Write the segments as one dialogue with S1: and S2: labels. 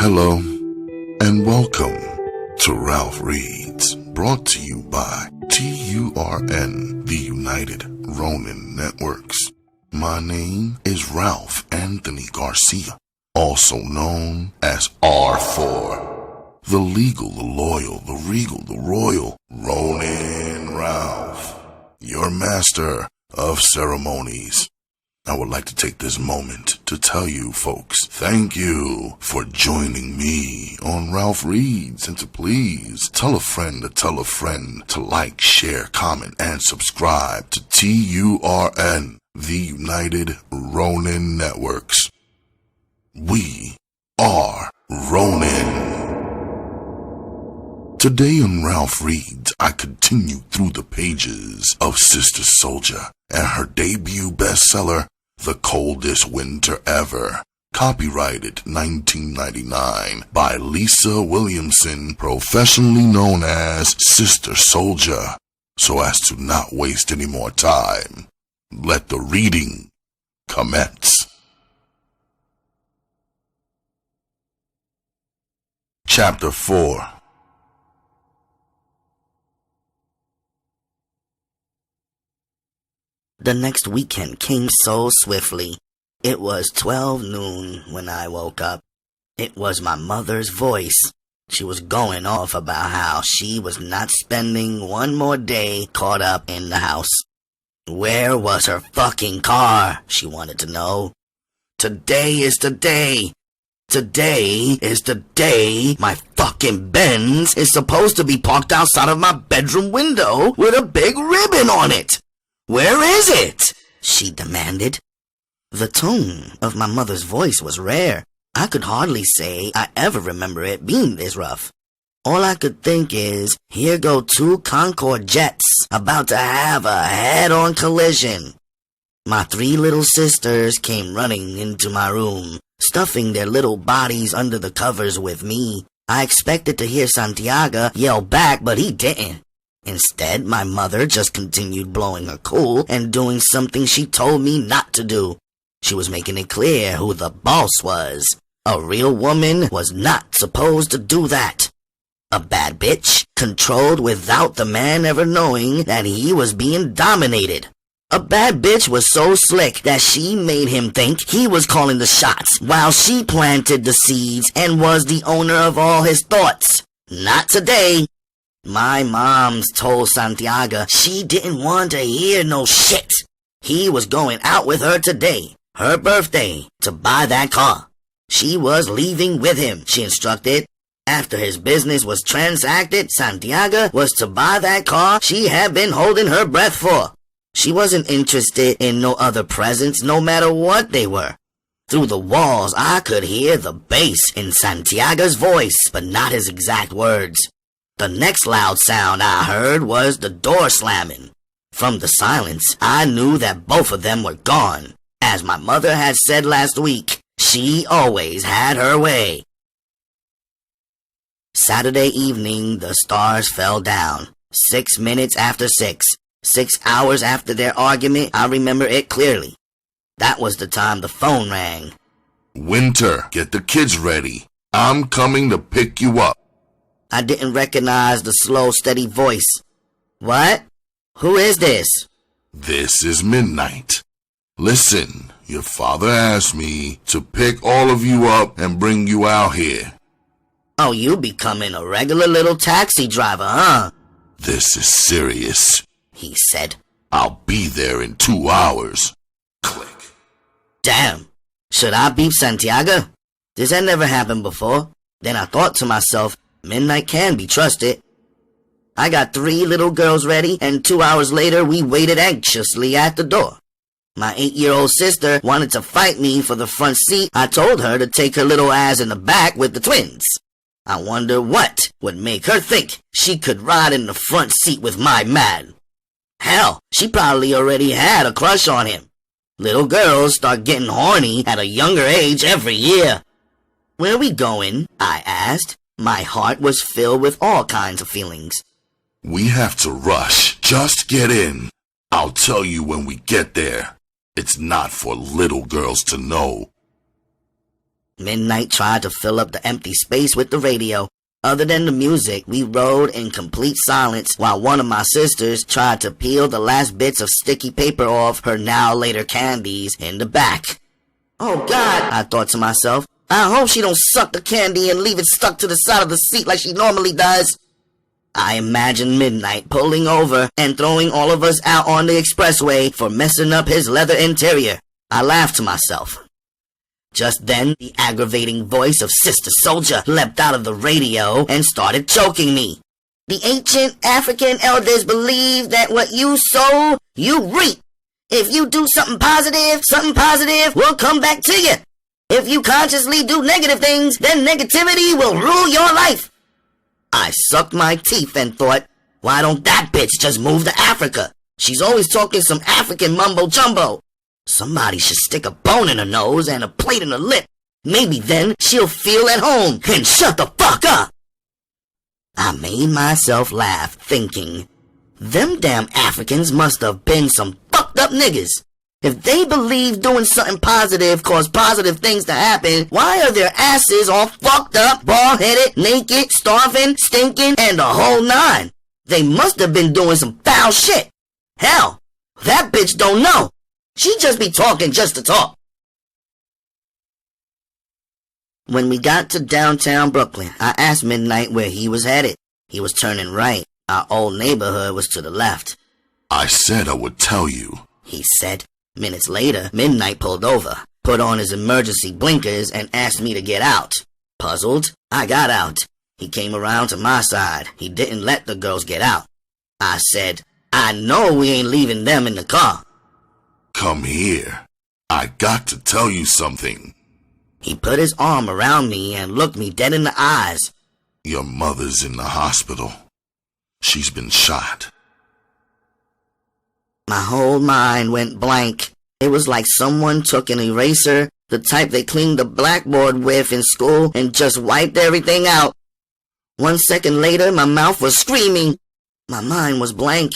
S1: Hello, and welcome to Ralph Reads, brought to you by TURN, the United Ronin Networks. My name is Ralph Anthony Garcia, also known as R4. The legal, the loyal, the regal, the royal, Ronin Ralph, your master of ceremonies. I would like to take this moment to tell you folks, thank you for joining me on Ralph Reads, and to please tell a friend to like, share, comment, and subscribe to TURN, the United Ronin Networks. We are Ronin. Today on Ralph Reads, I continue through the pages of Sister Souljah and her debut bestseller, The Coldest Winter Ever, copyrighted 1999 by Lisa Williamson, professionally known as Sister Souljah. So as to not waste any more time, let the reading commence. Chapter 4.
S2: The next weekend came so swiftly. It was 12 noon when I woke up. It was my mother's voice. She was going off about how she was not spending one more day caught up in the house. Where was her fucking car? She wanted to know. Today is the day. Today is the day my fucking Benz is supposed to be parked outside of my bedroom window with a big ribbon on it. Where is it? She demanded. The tone of my mother's voice was rare. I could hardly say I ever remember it being this rough. All I could think is, here go two Concorde jets about to have a head-on collision. My three little sisters came running into my room, stuffing their little bodies under the covers with me. I expected to hear Santiago yell back, but he didn't. Instead, my mother just continued blowing her cool and doing something she told me not to do. She was making it clear who the boss was. A real woman was not supposed to do that. A bad bitch, controlled without the man ever knowing that he was being dominated. A bad bitch was so slick that she made him think he was calling the shots while she planted the seeds and was the owner of all his thoughts. Not today. My mom's told Santiago she didn't want to hear no shit. He was going out with her today, her birthday, to buy that car. She was leaving with him, she instructed. After his business was transacted, Santiago was to buy that car she had been holding her breath for. She wasn't interested in no other presents, no matter what they were. Through the walls, I could hear the bass in Santiago's voice, but not his exact words. The next loud sound I heard was the door slamming. From the silence, I knew that both of them were gone. As my mother had said last week, she always had her way. Saturday evening, the stars fell down. 6 minutes after 6. 6 hours after their argument, I remember it clearly. That was the time the phone rang.
S1: Winter, get the kids ready. I'm coming to pick you up.
S2: I didn't recognize the slow, steady voice. What? Who is this?
S1: This is Midnight. Listen, your father asked me to pick all of you up and bring you out here.
S2: Oh, you becoming a regular little taxi driver, huh?
S1: This is serious,
S2: he said.
S1: I'll be there in 2 hours. Click.
S2: Damn. Should I beep Santiago? This had never happened before. Then I thought to myself, Midnight can be trusted. I got 3 little girls ready, and 2 hours later we waited anxiously at the door. My 8-year-old sister wanted to fight me for the front seat. I told her to take her little ass in the back with the twins. I wonder what would make her think she could ride in the front seat with my man. Hell, she probably already had a crush on him. Little girls start getting horny at a younger age every year. Where are we going? I asked. My heart was filled with all kinds of feelings.
S1: We have to rush. Just get in. I'll tell you when we get there. It's not for little girls to know.
S2: Midnight tried to fill up the empty space with the radio. Other than the music, we rode in complete silence while one of my sisters tried to peel the last bits of sticky paper off her now-later candies in the back. Oh God, I thought to myself. I hope she don't suck the candy and leave it stuck to the side of the seat like she normally does. I imagined Midnight pulling over and throwing all of us out on the expressway for messing up his leather interior. I laughed to myself. Just then, the aggravating voice of Sister Souljah leapt out of the radio and started choking me. The ancient African elders believe that what you sow, you reap. If you do something positive will come back to you. If you consciously do negative things, then negativity will rule your life. I sucked my teeth and thought, why don't that bitch just move to Africa? She's always talking some African mumbo-jumbo. Somebody should stick a bone in her nose and a plate in her lip. Maybe then she'll feel at home and shut the fuck up. I made myself laugh, thinking, them damn Africans must have been some fucked up niggas. If they believe doing something positive cause positive things to happen, why are their asses all fucked up, bald-headed, naked, starving, stinking, and the whole nine? They must have been doing some foul shit. Hell, that bitch don't know. She just be talking just to talk. When we got to downtown Brooklyn, I asked Midnight where he was headed. He was turning right. Our old neighborhood was to the left.
S1: I said I would tell you,
S2: he said. Minutes later, Midnight pulled over, put on his emergency blinkers, and asked me to get out. Puzzled, I got out. He came around to my side. He didn't let the girls get out. I said, I know we ain't leaving them in the car.
S1: Come here. I got to tell you something.
S2: He put his arm around me and looked me dead in the eyes.
S1: Your mother's in the hospital. She's been shot.
S2: My whole mind went blank. It was like someone took an eraser, the type they cleaned the blackboard with in school, and just wiped everything out. 1 second later, my mouth was screaming. My mind was blank.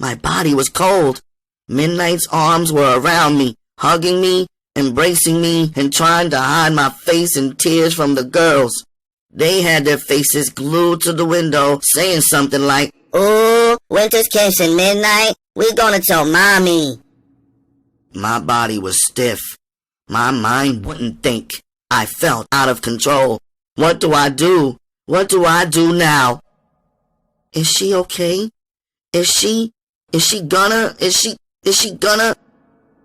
S2: My body was cold. Midnight's arms were around me, hugging me, embracing me, and trying to hide my face in tears from the girls. They had their faces glued to the window, saying something like, "Ooh, winter's kissing Midnight. We're gonna tell Mommy." My body was stiff. My mind wouldn't think. I felt out of control. What do I do? What do I do now? Is she okay? Is she gonna?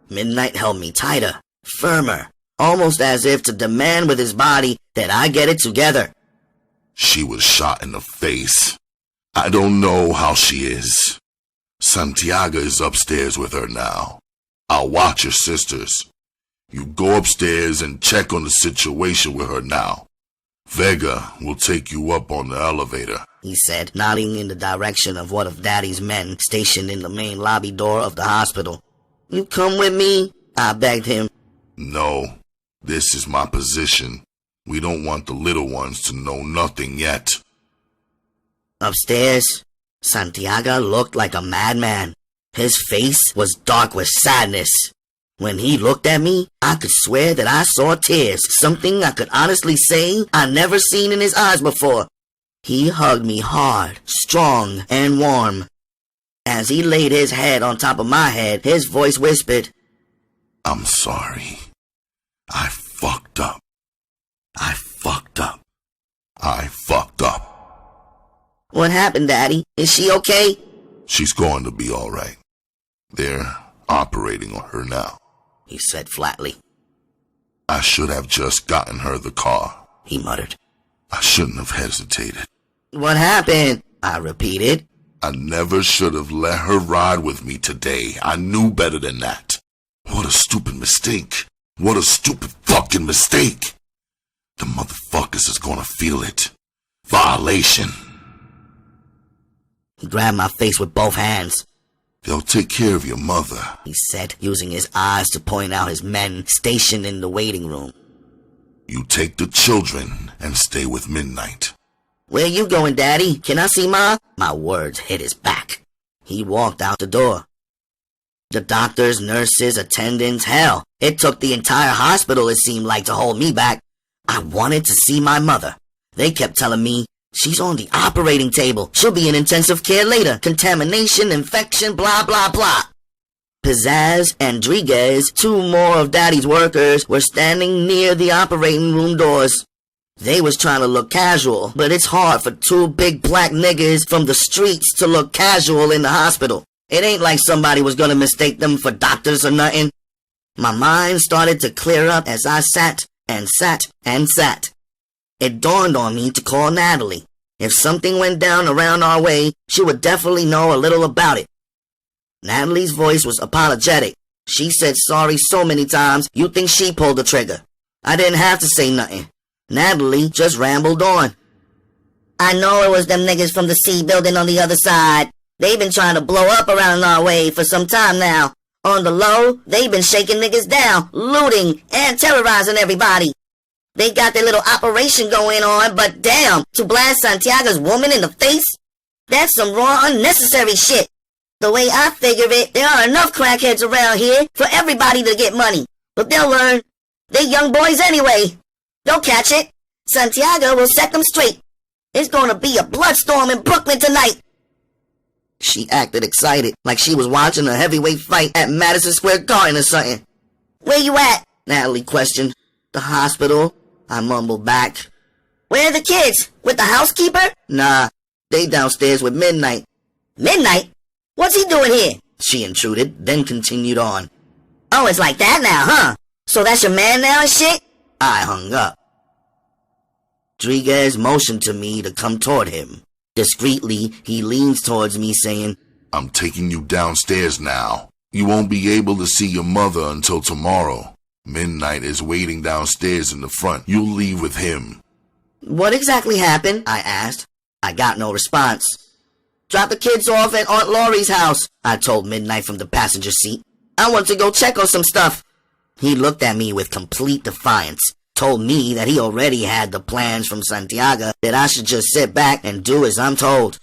S2: Midnight held me tighter, firmer, almost as if to demand with his body that I get it together.
S1: She was shot in the face. I don't know how she is. Santiago is upstairs with her now. I'll watch your sisters. You go upstairs and check on the situation with her now. Vega will take you up on the elevator,
S2: he said, nodding in the direction of one of Daddy's men stationed in the main lobby door of the hospital. You come with me? I begged him.
S1: No, this is my position. We don't want the little ones to know nothing yet.
S2: Upstairs, Santiago looked like a madman. His face was dark with sadness. When he looked at me, I could swear that I saw tears, something I could honestly say I never seen in his eyes before. He hugged me hard, strong, and warm. As he laid his head on top of my head, his voice whispered,
S1: I'm sorry. I fucked up. I fucked up. I fucked up.
S2: What happened, Daddy? Is she okay?
S1: She's going to be all right. They're operating on her now,
S2: he said flatly.
S1: I should have just gotten her the car,
S2: he muttered.
S1: I shouldn't have hesitated.
S2: What happened? I repeated.
S1: I never should have let her ride with me today. I knew better than that. What a stupid mistake. What a stupid fucking mistake. The motherfuckers is gonna feel it. Violation.
S2: He grabbed my face with both hands.
S1: They'll take care of your mother,
S2: he said, using his eyes to point out his men stationed in the waiting room.
S1: You take the children and stay with Midnight.
S2: Where you going, Daddy? Can I see Ma? My words hit his back. He walked out the door. The doctors, nurses, attendants, hell, it took the entire hospital, it seemed like, to hold me back. I wanted to see my mother. They kept telling me, she's on the operating table. She'll be in intensive care later. Contamination, infection, blah, blah, blah. Pizzazz and Rodriguez, two more of Daddy's workers, were standing near the operating room doors. They was trying to look casual, but it's hard for two big black niggas from the streets to look casual in the hospital. It ain't like somebody was gonna mistake them for doctors or nothing. My mind started to clear up as I sat and sat and sat. It dawned on me to call Natalie. If something went down around our way, she would definitely know a little about it. Natalie's voice was apologetic. She said sorry so many times, you'd think she pulled the trigger. I didn't have to say nothing. Natalie just rambled on. I know it was them niggas from the C building on the other side. They've been trying to blow up around our way for some time now. On the low, they've been shaking niggas down, looting, and terrorizing everybody. They got their little operation going on, but damn, to blast Santiago's woman in the face? That's some raw, unnecessary shit. The way I figure it, there are enough crackheads around here for everybody to get money. But they'll learn. They're young boys anyway. They'll catch it. Santiago will set them straight. It's gonna be a bloodstorm in Brooklyn tonight. She acted excited, like she was watching a heavyweight fight at Madison Square Garden or something. Where you at? Natalie questioned. The hospital, I mumbled back. Where are the kids? With the housekeeper? Nah, they downstairs with Midnight. Midnight? What's he doing here? She intruded, then continued on. Oh, it's like that now, huh? So that's your man now and shit? I hung up. Rodriguez motioned to me to come toward him. Discreetly, he leans towards me saying,
S1: I'm taking you downstairs now. You won't be able to see your mother until tomorrow. Midnight is waiting downstairs in the front. You'll leave with him.
S2: What exactly happened? I asked. I got no response. Drop the kids off at Aunt Laurie's house, I told Midnight from the passenger seat. I want to go check on some stuff. He looked at me with complete defiance, told me that he already had the plans from Santiago, that I should just sit back and do as I'm told.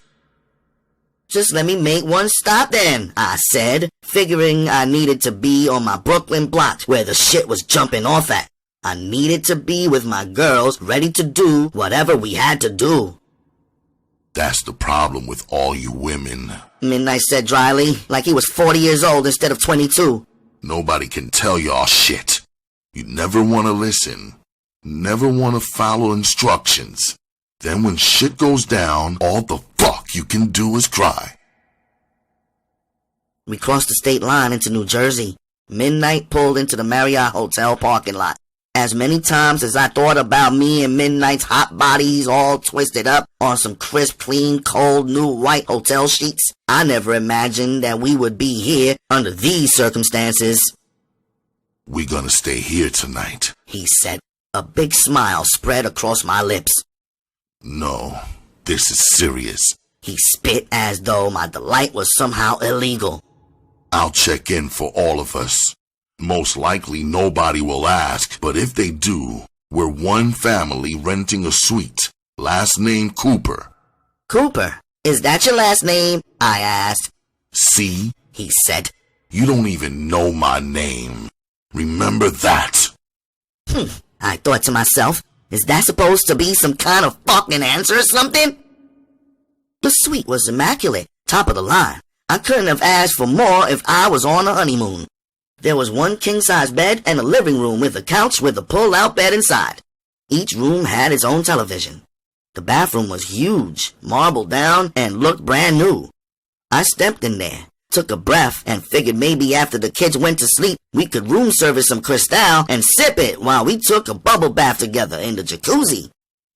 S2: Just let me make one stop then, I said, figuring I needed to be on my Brooklyn block where the shit was jumping off at. I needed to be with my girls, ready to do whatever we had to do.
S1: That's the problem with all you women,
S2: Midnight said dryly, like he was 40 years old instead of 22.
S1: Nobody can tell y'all shit. You never want to listen. Never want to follow instructions. Then when shit goes down, all the fuck you can do is cry.
S2: We crossed the state line into New Jersey. Midnight pulled into the Marriott Hotel parking lot. As many times as I thought about me and Midnight's hot bodies all twisted up on some crisp, clean, cold, new white hotel sheets, I never imagined that we would be here under these circumstances.
S1: We're gonna stay here tonight,
S2: he said. A big smile spread across my lips.
S1: No, this is serious.
S2: He spit as though my delight was somehow illegal.
S1: I'll check in for all of us. Most likely nobody will ask, but if they do, we're one family renting a suite. Last name Cooper.
S2: Cooper? Is that your last name? I asked.
S1: See?
S2: He said.
S1: You don't even know my name. Remember that.
S2: I thought to myself, is that supposed to be some kind of fucking answer or something? The suite was immaculate, top of the line. I couldn't have asked for more if I was on a honeymoon. There was one king-size bed and a living room with a couch with a pull-out bed inside. Each room had its own television. The bathroom was huge, marble down, and looked brand new. I stepped in there, took a breath, and figured maybe after the kids went to sleep, we could room service some Cristal and sip it while we took a bubble bath together in the jacuzzi.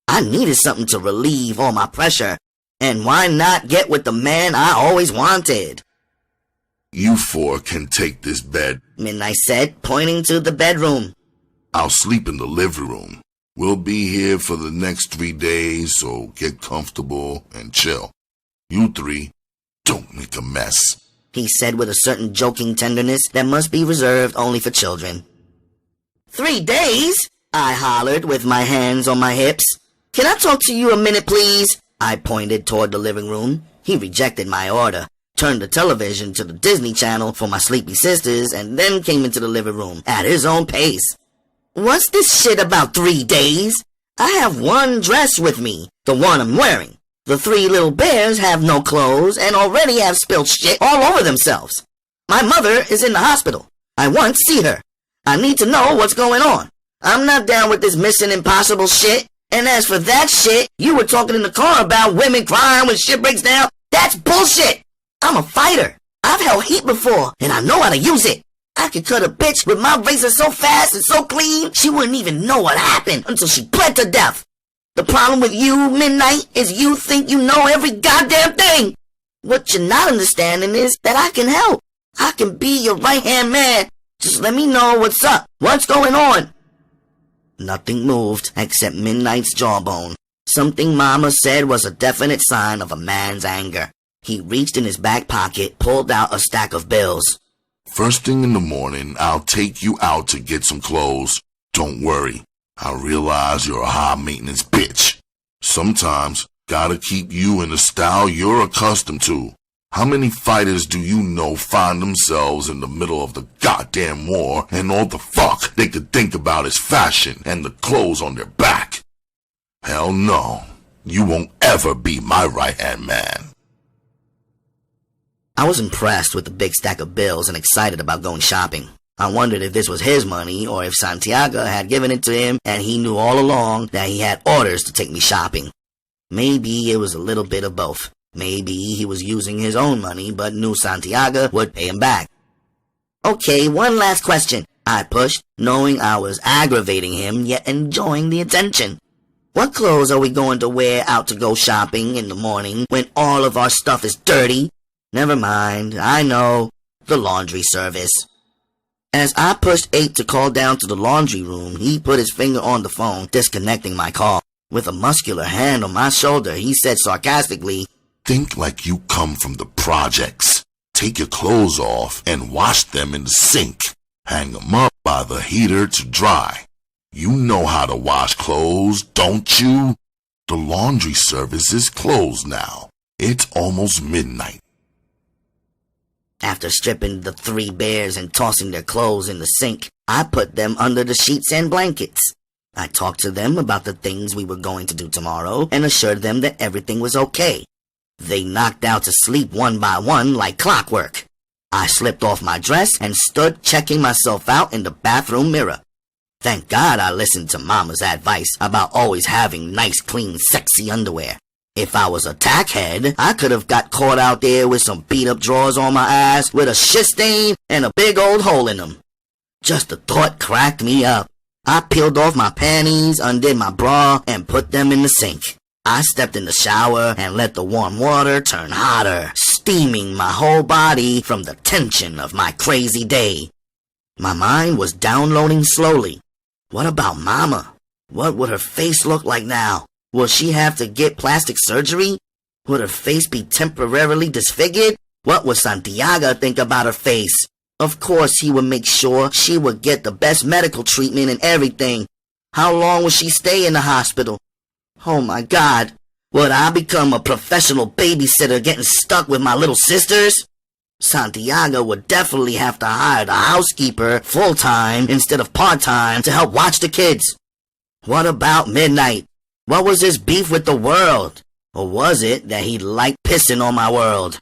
S2: I needed something to relieve all my pressure, and why not get with the man I always wanted?
S1: You four can take this bed,
S2: Midnight said, pointing to the bedroom.
S1: I'll sleep in the living room. We'll be here for the next 3 days, so get comfortable and chill. You three, don't make a mess,
S2: he said with a certain joking tenderness that must be reserved only for children. 3 days? I hollered with my hands on my hips. Can I talk to you a minute, please? I pointed toward the living room. He rejected my order, turned the television to the Disney Channel for my sleepy sisters, and then came into the living room at his own pace. What's this shit about 3 days? I have one dress with me, the one I'm wearing. The 3 little bears have no clothes and already have spilled shit all over themselves. My mother is in the hospital. I want to see her. I need to know what's going on. I'm not down with this Mission Impossible shit. And as for that shit you were talking in the car about women crying when shit breaks down, that's bullshit. I'm a fighter. I've held heat before, and I know how to use it. I could cut a bitch with my razor so fast and so clean, she wouldn't even know what happened until she bled to death. The problem with you, Midnight, is you think you know every goddamn thing. What you're not understanding is that I can help. I can be your right-hand man. Just let me know what's up. What's going on? Nothing moved except Midnight's jawbone. Something Mama said was a definite sign of a man's anger. He reached in his back pocket, pulled out a stack of bills.
S1: First thing in the morning, I'll take you out to get some clothes. Don't worry. I realize you're a high-maintenance bitch. Sometimes, gotta keep you in the style you're accustomed to. How many fighters do you know find themselves in the middle of the goddamn war and all the fuck they could think about is fashion and the clothes on their back? Hell no. You won't ever be my right-hand man.
S2: I was impressed with the big stack of bills and excited about going shopping. I wondered if this was his money or if Santiago had given it to him and he knew all along that he had orders to take me shopping. Maybe it was a little bit of both. Maybe he was using his own money but knew Santiago would pay him back. Okay, one last question, I pushed, knowing I was aggravating him yet enjoying the attention. What clothes are we going to wear out to go shopping in the morning when all of our stuff is dirty? Never mind, I know. The laundry service. As I pushed 8 to call down to the laundry room, he put his finger on the phone, disconnecting my call. With a muscular hand on my shoulder, he said sarcastically,
S1: Think like you come from the projects. Take your clothes off and wash them in the sink. Hang them up by the heater to dry. You know how to wash clothes, don't you? The laundry service is closed now. It's almost midnight.
S2: After stripping the 3 bears and tossing their clothes in the sink, I put them under the sheets and blankets. I talked to them about the things we were going to do tomorrow and assured them that everything was okay. They knocked out to sleep one by one like clockwork. I slipped off my dress and stood checking myself out in the bathroom mirror. Thank God I listened to Mama's advice about always having nice, clean, sexy underwear. If I was a tackhead, I could have got caught out there with some beat-up drawers on my ass with a shit stain and a big old hole in them. Just the thought cracked me up. I peeled off my panties, undid my bra, and put them in the sink. I stepped in the shower and let the warm water turn hotter, steaming my whole body from the tension of my crazy day. My mind was downloading slowly. What about Mama? What would her face look like now? Will she have to get plastic surgery? Would her face be temporarily disfigured? What would Santiago think about her face? Of course he would make sure she would get the best medical treatment and everything. How long would she stay in the hospital? Oh my God, would I become a professional babysitter getting stuck with my little sisters? Santiago would definitely have to hire the housekeeper full-time instead of part-time to help watch the kids. What about Midnight? What was his beef with the world? Or was it that he liked pissing on my world?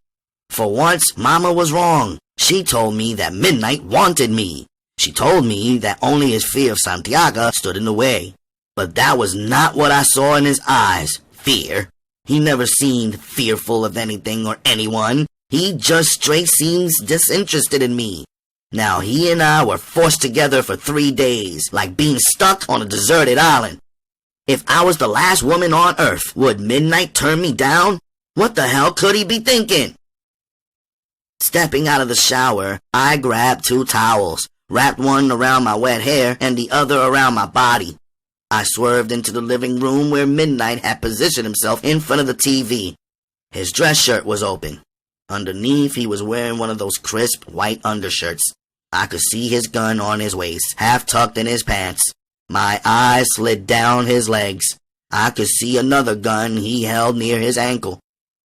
S2: For once, Mama was wrong. She told me that Midnight wanted me. She told me that only his fear of Santiago stood in the way. But that was not what I saw in his eyes. Fear. He never seemed fearful of anything or anyone. He just straight seems disinterested in me. Now he and I were forced together for 3 days, like being stuck on a deserted island. If I was the last woman on Earth, would Midnight turn me down? What the hell could he be thinking? Stepping out of the shower, I grabbed 2 towels, wrapped one around my wet hair and the other around my body. I swerved into the living room where Midnight had positioned himself in front of the TV. His dress shirt was open. Underneath, he was wearing one of those crisp white undershirts. I could see his gun on his waist, half tucked in his pants. My eyes slid down his legs. I could see another gun he held near his ankle.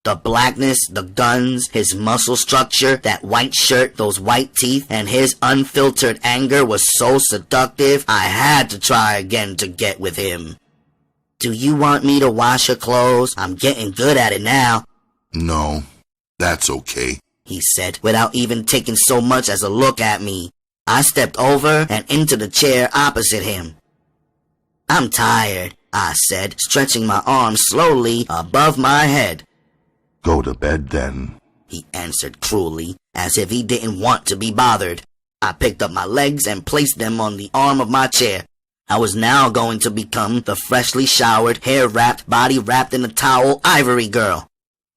S2: The blackness, the guns, his muscle structure, that white shirt, those white teeth, and his unfiltered anger was so seductive, I had to try again to get with him. "Do you want me to wash your clothes? I'm getting good at it now."
S1: "No, that's okay,"
S2: he said, without even taking so much as a look at me. I stepped over and into the chair opposite him. "I'm tired," I said, stretching my arms slowly above my head.
S1: "Go to bed then,"
S2: he answered cruelly, as if he didn't want to be bothered. I picked up my legs and placed them on the arm of my chair. I was now going to become the freshly showered, hair-wrapped, body-wrapped in a towel ivory girl.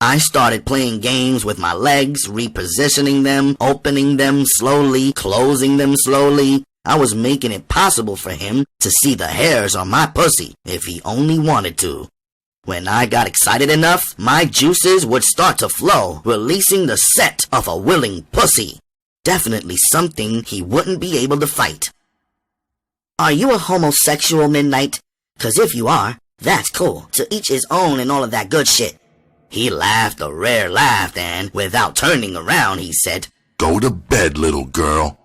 S2: I started playing games with my legs, repositioning them, opening them slowly, closing them slowly. I was making it possible for him to see the hairs on my pussy if he only wanted to. When I got excited enough, my juices would start to flow, releasing the scent of a willing pussy. Definitely something he wouldn't be able to fight. "Are you a homosexual, Midnight? 'Cause if you are, that's cool. To each his own and all of that good shit." He laughed a rare laugh and, without turning around, he said,
S1: "Go to bed, little girl."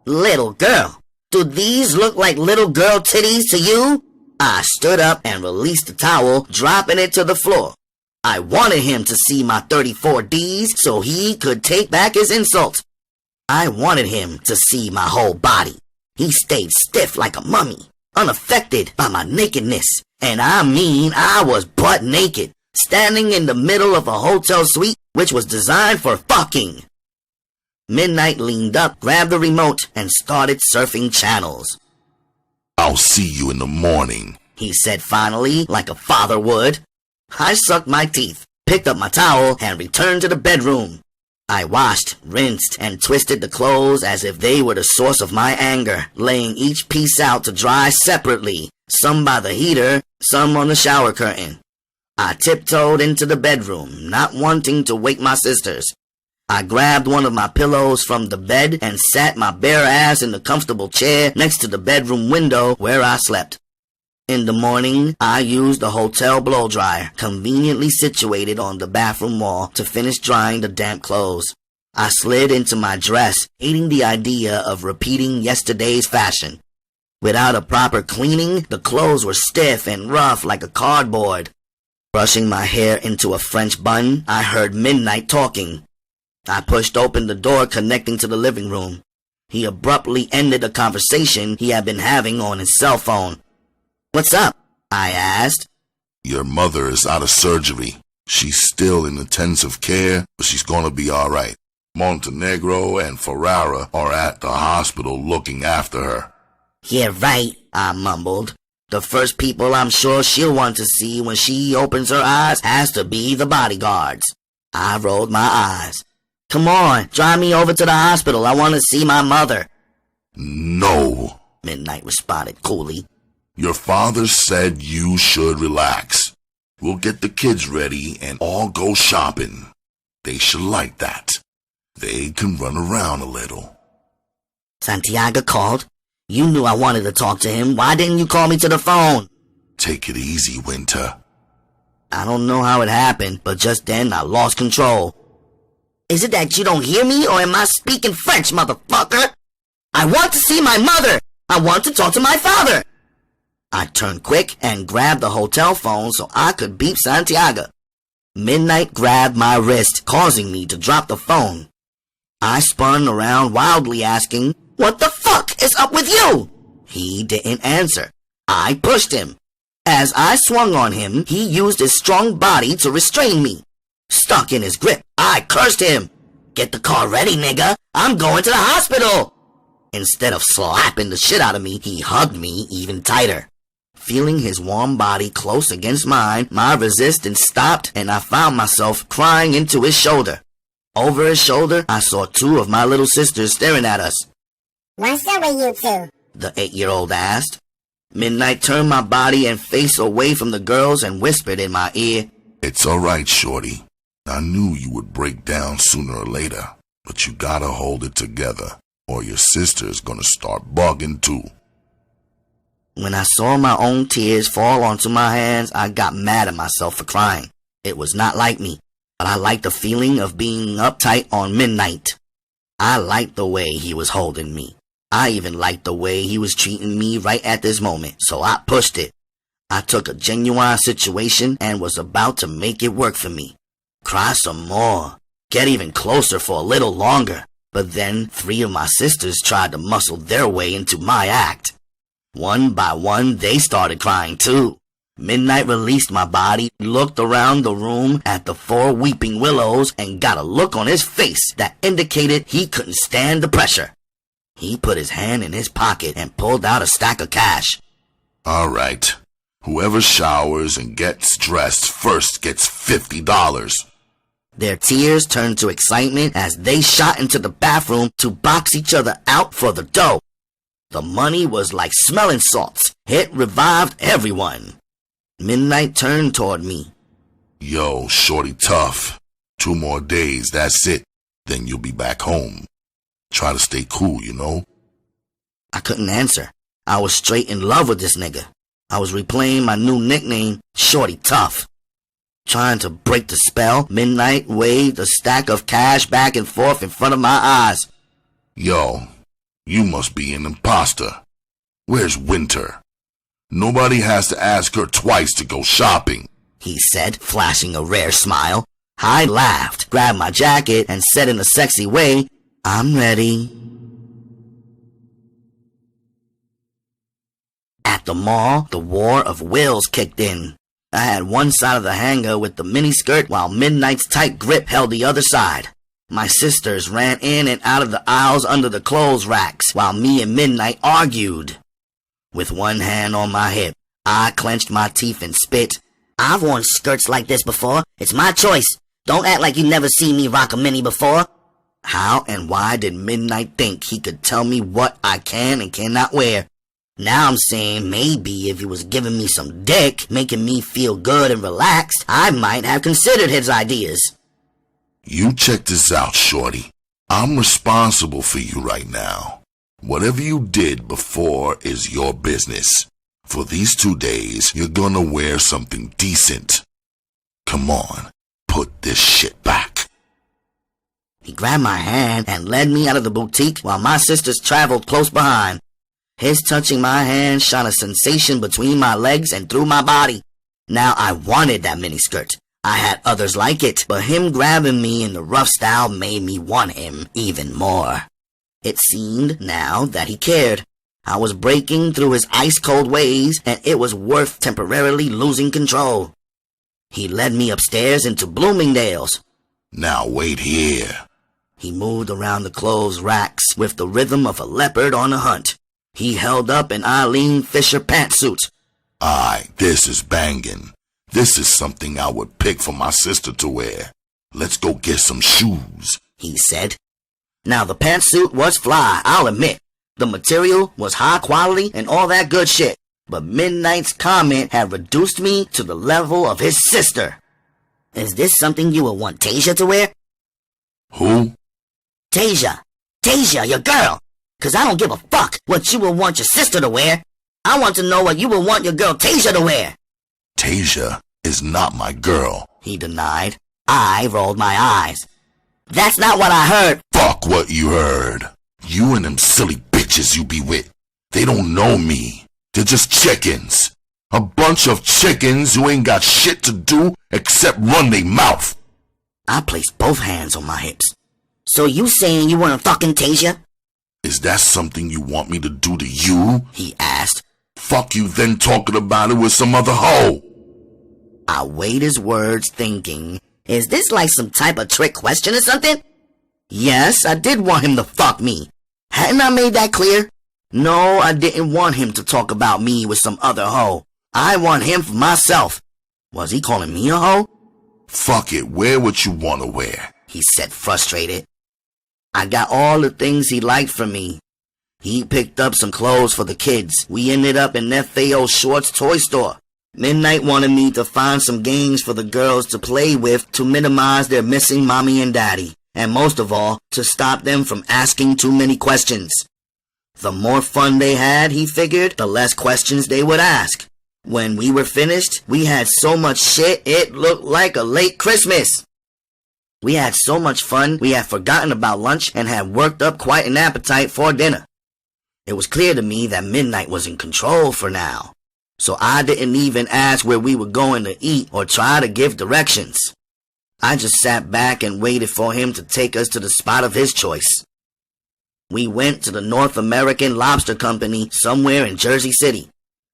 S2: "Little girl? Do these look like little girl titties to you?" I stood up and released the towel, dropping it to the floor. I wanted him to see my 34 Ds so he could take back his insult. I wanted him to see my whole body. He stayed stiff like a mummy, unaffected by my nakedness. And I mean, I was butt naked, standing in the middle of a hotel suite which was designed for fucking. Midnight leaned up, grabbed the remote, and started surfing channels.
S1: "I'll see you in the morning,"
S2: he said finally, like a father would. I sucked my teeth, picked up my towel, and returned to the bedroom. I washed, rinsed, and twisted the clothes as if they were the source of my anger, laying each piece out to dry separately, some by the heater, some on the shower curtain. I tiptoed into the bedroom, not wanting to wake my sisters. I grabbed one of my pillows from the bed and sat my bare ass in the comfortable chair next to the bedroom window where I slept. In the morning, I used the hotel blow dryer, conveniently situated on the bathroom wall, to finish drying the damp clothes. I slid into my dress, hating the idea of repeating yesterday's fashion. Without a proper cleaning, the clothes were stiff and rough like a cardboard. Brushing my hair into a French bun, I heard Midnight talking. I pushed open the door connecting to the living room. He abruptly ended a conversation he had been having on his cell phone. "What's up?" I asked.
S1: "Your mother is out of surgery. She's still in intensive care, but she's gonna be alright. Montenegro and Ferrara are at the hospital looking after her."
S2: "Yeah, right," I mumbled. "The first people I'm sure she'll want to see when she opens her eyes has to be the bodyguards." I rolled my eyes. "Come on, drive me over to the hospital. I want to see my mother."
S1: "No,"
S2: Midnight responded coolly.
S1: "Your father said you should relax. We'll get the kids ready and all go shopping. They should like that. They can run around a little."
S2: Santiago called. "You knew I wanted to talk to him. Why didn't you call me to the phone?"
S1: "Take it easy, Winter."
S2: I don't know how it happened, but just then I lost control. "Is it that you don't hear me, or am I speaking French, motherfucker? I want to see my mother! I want to talk to my father!" I turned quick and grabbed the hotel phone so I could beep Santiago. Midnight grabbed my wrist, causing me to drop the phone. I spun around wildly asking, "What the fuck is up with you?" He didn't answer. I pushed him. As I swung on him, he used his strong body to restrain me. Stuck in his grip, I cursed him. "Get the car ready, nigga. I'm going to the hospital." Instead of slapping the shit out of me, he hugged me even tighter. Feeling his warm body close against mine, my resistance stopped and I found myself crying into his shoulder. Over his shoulder, I saw two of my little sisters staring at us.
S3: "What's up with you two?"
S2: the 8-year-old asked. Midnight turned my body and face away from the girls and whispered in my ear,
S1: "It's alright, shorty. I knew you would break down sooner or later, but you gotta hold it together, or your sister's gonna start bugging too."
S2: When I saw my own tears fall onto my hands, I got mad at myself for crying. It was not like me. but I liked the feeling of being uptight on midnight. I liked the way he was holding me. I even liked the way he was treating me right at this moment, so I pushed it. I took a genuine situation and was about to make it work for me. Cry some more. Get even closer for a little longer. But then 3 of my sisters tried to muscle their way into my act. One by one, they started crying too. Midnight released my body, looked around the room at the 4 weeping willows, and got a look on his face that indicated he couldn't stand the pressure. He put his hand in his pocket and pulled out a stack of cash.
S1: All right. Whoever showers and gets dressed first gets $50.
S2: Their tears turned to excitement as they shot into the bathroom to box each other out for the dough. The money was like smelling salts. It revived everyone. Midnight turned toward me.
S1: Yo, shorty tough. 2 more days, that's it. Then you'll be back home. Try to stay cool, you know?
S2: I couldn't answer. I was straight in love with this nigga. I was replaying my new nickname, Shorty Tough. Trying to break the spell, Midnight waved a stack of cash back and forth in front of my eyes.
S1: Yo, you must be an imposter. Where's Winter? Nobody has to ask her twice to go shopping,
S2: he said, flashing a rare smile. I laughed, grabbed my jacket, and said in a sexy way, I'm ready. At the mall, the war of wills kicked in. I had one side of the hanger with the miniskirt while Midnight's tight grip held the other side. My sisters ran in and out of the aisles under the clothes racks while me and Midnight argued. With one hand on my hip, I clenched my teeth and spit. I've worn skirts like this before. It's my choice. Don't act like you never seen me rock a mini before. How and why did Midnight think he could tell me what I can and cannot wear? Now I'm saying maybe if he was giving me some dick, making me feel good and relaxed, I might have considered his ideas.
S1: You check this out, shorty. I'm responsible for you right now. Whatever you did before is your business. For these 2 days, you're gonna wear something decent. Come on, put this shit back.
S2: He grabbed my hand and led me out of the boutique while my sisters traveled close behind. His touching my hand shot a sensation between my legs and through my body. Now I wanted that miniskirt. I had others like it, but him grabbing me in the rough style made me want him even more. It seemed now that he cared. I was breaking through his ice-cold ways, and it was worth temporarily losing control. He led me upstairs into Bloomingdale's.
S1: Now wait here.
S2: He moved around the clothes racks with the rhythm of a leopard on a hunt. He held up an Eileen Fisher pantsuit.
S1: Aye, this is bangin'. This is something I would pick for my sister to wear. Let's go get some shoes,
S2: he said. Now the pantsuit was fly, I'll admit. The material was high quality and all that good shit. But Midnight's comment had reduced me to the level of his sister. Is this something you would want Tasia to wear?
S1: Who?
S2: Tasia, your girl. 'Cause I don't give a fuck what you would want your sister to wear. I want to know what you would want your girl Tasia to wear.
S1: Tasia is not my girl,
S2: he denied. I rolled my eyes. That's not what I heard.
S1: Fuck what you heard. You and them silly bitches you be with. They don't know me. They're just chickens. A bunch of chickens who ain't got shit to do except run their mouth.
S2: I placed both hands on my hips. So you saying you want to fucking Tasia?
S1: Is that something you want me to do to you?
S2: He asked.
S1: Fuck you then talking about it with some other hoe.
S2: I weighed his words thinking, is this like some type of trick question or something? Yes, I did want him to fuck me. Hadn't I made that clear? No, I didn't want him to talk about me with some other hoe. I want him for myself. Was he calling me a hoe?
S1: Fuck it, wear what you want to wear,
S2: he said, frustrated. I got all the things he liked from me. He picked up some clothes for the kids. We ended up in FAO Schwartz toy store. Midnight wanted me to find some games for the girls to play with to minimize their missing mommy and daddy. And most of all, to stop them from asking too many questions. The more fun they had, he figured, the less questions they would ask. When we were finished, we had so much shit it looked like a late Christmas. We had so much fun, we had forgotten about lunch and had worked up quite an appetite for dinner. It was clear to me that midnight was in control for now, so I didn't even ask where we were going to eat or try to give directions. I just sat back and waited for him to take us to the spot of his choice. We went to the North American Lobster Company somewhere in Jersey City.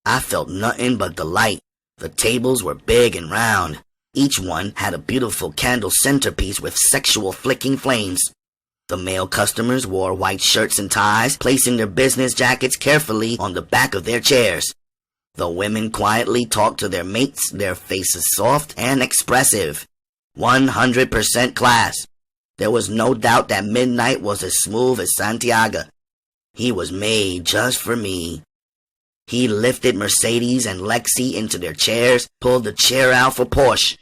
S2: I felt nothing but delight. The tables were big and round. Each one had a beautiful candle centerpiece with sexual flicking flames. The male customers wore white shirts and ties, placing their business jackets carefully on the back of their chairs. The women quietly talked to their mates, their faces soft and expressive. 100% class. There was no doubt that midnight was as smooth as Santiago. He was made just for me. He lifted Mercedes and Lexi into their chairs, pulled the chair out for Porsche.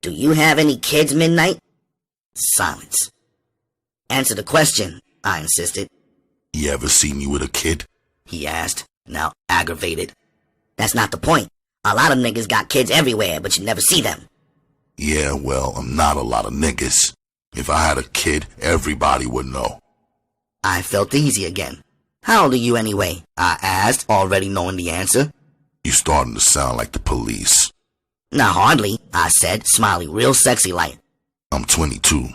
S2: "Do you have any kids, Midnight?" Silence. "Answer the question," I insisted.
S1: You ever see me with a kid?
S2: He asked, now aggravated. "That's not the point. A lot of niggas got kids everywhere, but you never see them."
S1: Yeah, well, I'm not a lot of niggas. If I had a kid, everybody would know.
S2: I felt easy again. "How old are you anyway?" I asked, already knowing the answer.
S1: You starting to sound like the police.
S2: "Not hardly," I said, smiling real sexy like.
S1: I'm 22.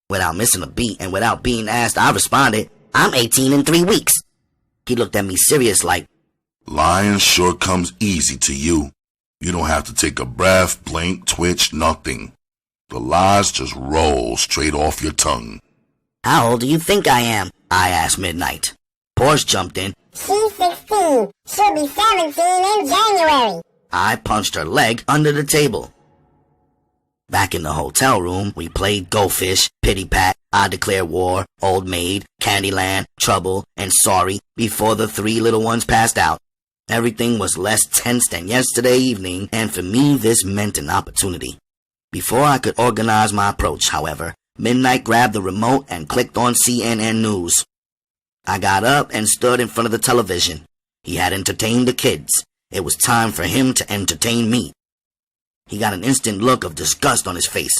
S2: Without missing a beat and without being asked, I responded, "I'm 18 in 3 weeks." He looked at me serious like,
S1: Lying sure comes easy to you. You don't have to take a breath, blink, twitch, nothing. The lies just roll straight off your tongue.
S2: "How old do you think I am?" I asked Midnight. Porsche jumped in.
S3: She's 16. She'll be 17 in January.
S2: I punched her leg under the table. Back in the hotel room, we played Go Fish, Pity Pat, I Declare War, Old Maid, Candyland, Trouble, and Sorry before the 3 little ones passed out. Everything was less tense than yesterday evening, and for me this meant an opportunity. Before I could organize my approach, however, Midnight grabbed the remote and clicked on CNN News. I got up and stood in front of the television. He had entertained the kids. It was time for him to entertain me. He got an instant look of disgust on his face.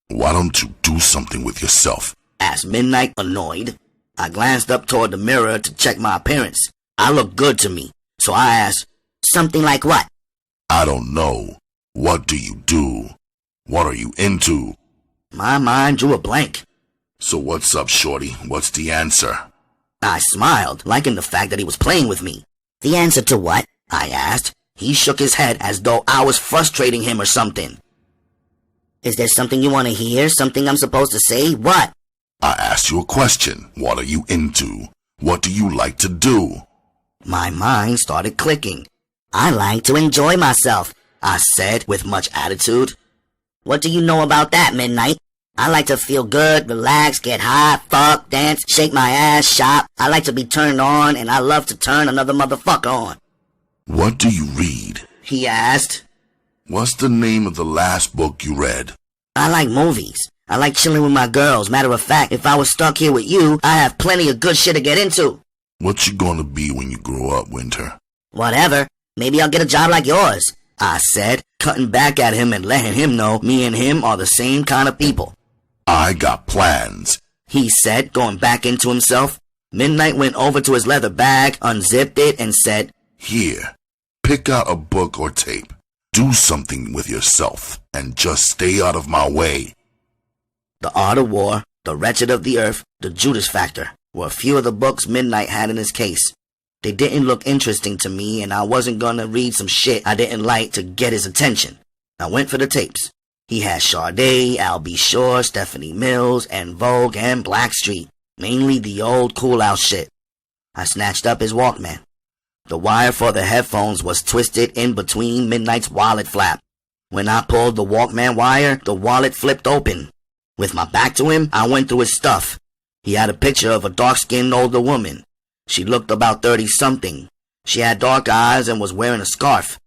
S1: Why don't you do something with yourself?
S2: Asked Midnight, annoyed. I glanced up toward the mirror to check my appearance. I looked good to me, so I asked, "Something like what?"
S1: I don't know. What do you do? What are you into?
S2: My mind drew a blank.
S1: So what's up, shorty? What's the answer?
S2: I smiled, liking the fact that he was playing with me. "The answer to what?" I asked. He shook his head as though I was frustrating him or something. "Is there something you want to hear? Something I'm supposed to say? What?"
S1: I asked you a question. What are you into? What do you like to do?
S2: My mind started clicking. "I like to enjoy myself," I said with much attitude. "What do you know about that, Midnight? I like to feel good, relax, get high, fuck, dance, shake my ass, shop. I like to be turned on, and I love to turn another motherfucker on."
S1: What do you read?
S2: He asked.
S1: What's the name of the last book you read?
S2: "I like movies. I like chilling with my girls. Matter of fact, if I was stuck here with you, I have plenty of good shit to get into."
S1: What you gonna be when you grow up, Winter?
S2: "Whatever. Maybe I'll get a job like yours," I said, cutting back at him and letting him know me and him are the same kind of people.
S1: I got plans,
S2: he said, going back into himself. Midnight went over to his leather bag, unzipped it, and said,
S1: Here, pick out a book or tape. Do something with yourself, and just stay out of my way.
S2: The Art of War, The Wretched of the Earth, The Judas Factor were a few of the books Midnight had in his case. They didn't look interesting to me, and I wasn't gonna read some shit I didn't like to get his attention. I went for the tapes. He had Sade, Al B. Shore, Stephanie Mills, and Vogue, and Blackstreet. Mainly the old cool out shit. I snatched up his Walkman. The wire for the headphones was twisted in between Midnight's wallet flap. When I pulled the Walkman wire, the wallet flipped open. With my back to him, I went through his stuff. He had a picture of a dark-skinned older woman. She looked about 30-something. She had dark eyes and was wearing a scarf.